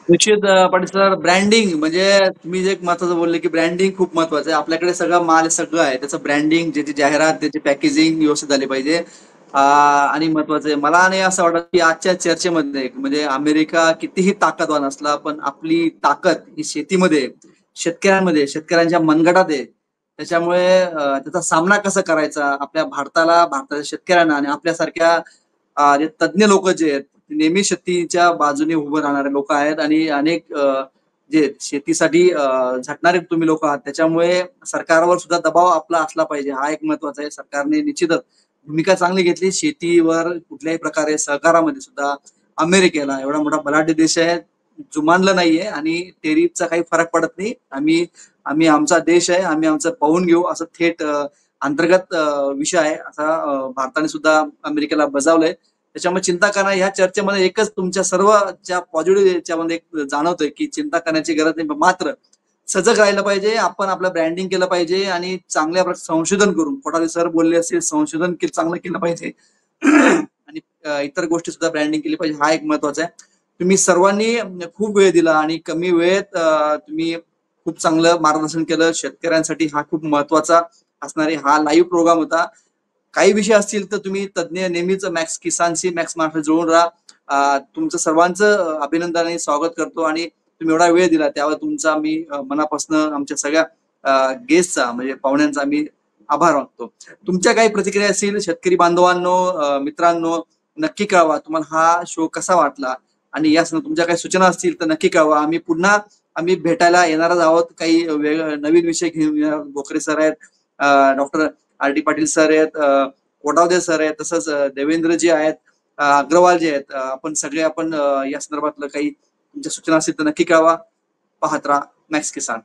निश्चित पाटील सर, ब्रँडिंग म्हणजे तुम्ही जे एक महत्वाचं बोलले की ब्रँडिंग खूप महत्वाचं आहे. आपल्याकडे सगळं माल सगळं आहे, त्याचं ब्रँडिंग, ज्याची जाहिरात, त्याची पॅकेजिंग व्यवस्थित झाली पाहिजे. आणि महत्वाचं आहे मला नाही असं वाटत की आजच्या चर्चेमध्ये म्हणजे अमेरिका कितीही ताकदवान असला पण आपली ताकद ही शेतीमध्ये, शेतकऱ्यांमध्ये, शेतकऱ्यांच्या मनगटात आहे. त्याच्यामुळे त्याचा सामना कसा करायचा आपल्या भारताच्या शेतकऱ्यांना आणि आपल्यासारख्या जे तज्ज्ञ लोक जे आहेत नेहमी शेतीच्या बाजूने उभं राहणारे लोक आहेत आणि अनेक जे शेतीसाठी झटणारे तुम्ही लोक आहात. त्याच्यामुळे सरकारवर सुद्धा दबाव आपला असला पाहिजे, हा एक महत्वाचा आहे. सरकारने निश्चितच भूमिका चांगली घेतली शेतीवर कुठल्याही प्रकारे सहकारामध्ये सुद्धा. अमेरिकेला एवढा मोठा बलाढ्य देश आहे, जुमानलं नाहीये आणि टेरिफचा काही फरक पडत नाही. आम्ही आमचा देश आहे, आम्ही आमचं पाहून घेऊ असं थेट अंतर्गत विषय आहे असा भारताने सुद्धा अमेरिकेला बजावलंय. त्याच्यामुळे चिंता करणं ह्या चर्चेमध्ये एकच तुमच्या सर्वच्या पॉझिटिव्ह याच्यामध्ये जाणवतंय की चिंता करण्याची गरज नाही, मात्र सजग राहिलं पाहिजे. आपण आपलं ब्रँडिंग केलं पाहिजे आणि चांगल्या प्रकारे संशोधन करून, कोठारी सर बोलले असेल, संशोधन चांगलं केलं पाहिजे आणि इतर गोष्टी सुद्धा ब्रँडिंग केली पाहिजे, हा एक महत्वाचा आहे. तुम्ही सर्वांनी खूप वेळ दिला आणि कमी वेळेत तुम्ही खूप चांगलं मार्गदर्शन केलं. शेतकऱ्यांसाठी हा खूप महत्वाचा असणारे हा लाईव्ह प्रोग्राम होता. काही विषय असतील तर तुम्ही तज्ज्ञ नेहमीच मॅक्स किसानशी, मॅक्स महाराष्ट्र जोडून राहा. तुमचं सर्वांचं अभिनंदन आणि स्वागत करतो आणि तुम्ही एवढा वेळ दिला त्यावर तुमचा मी मनापासून आमच्या सगळ्या गेस्टचा म्हणजे पाहुण्यांचा मी आभार मानतो. तुमच्या काही प्रतिक्रिया असतील शेतकरी बांधवांनो, मित्रांनो, नक्की कळवा. तुम्हाला हा शो कसा वाटला आणि या तुमच्या काही सूचना असतील तर नक्की कळवा. आम्ही भेटायला येणारच आहोत. काही नवीन विषय घेऊन बोकरे सर आहेत, डॉक्टर आर.डी. पाटील सर आहेत, कोटावदे सर आहेत, तसंच देवेंद्रजी आहेत, अग्रवालजी आहेत. आपण या संदर्भातलं काही तुमच्या सूचना असतील तर नक्की कळवा. पाहत राहा मॅक्स किसान.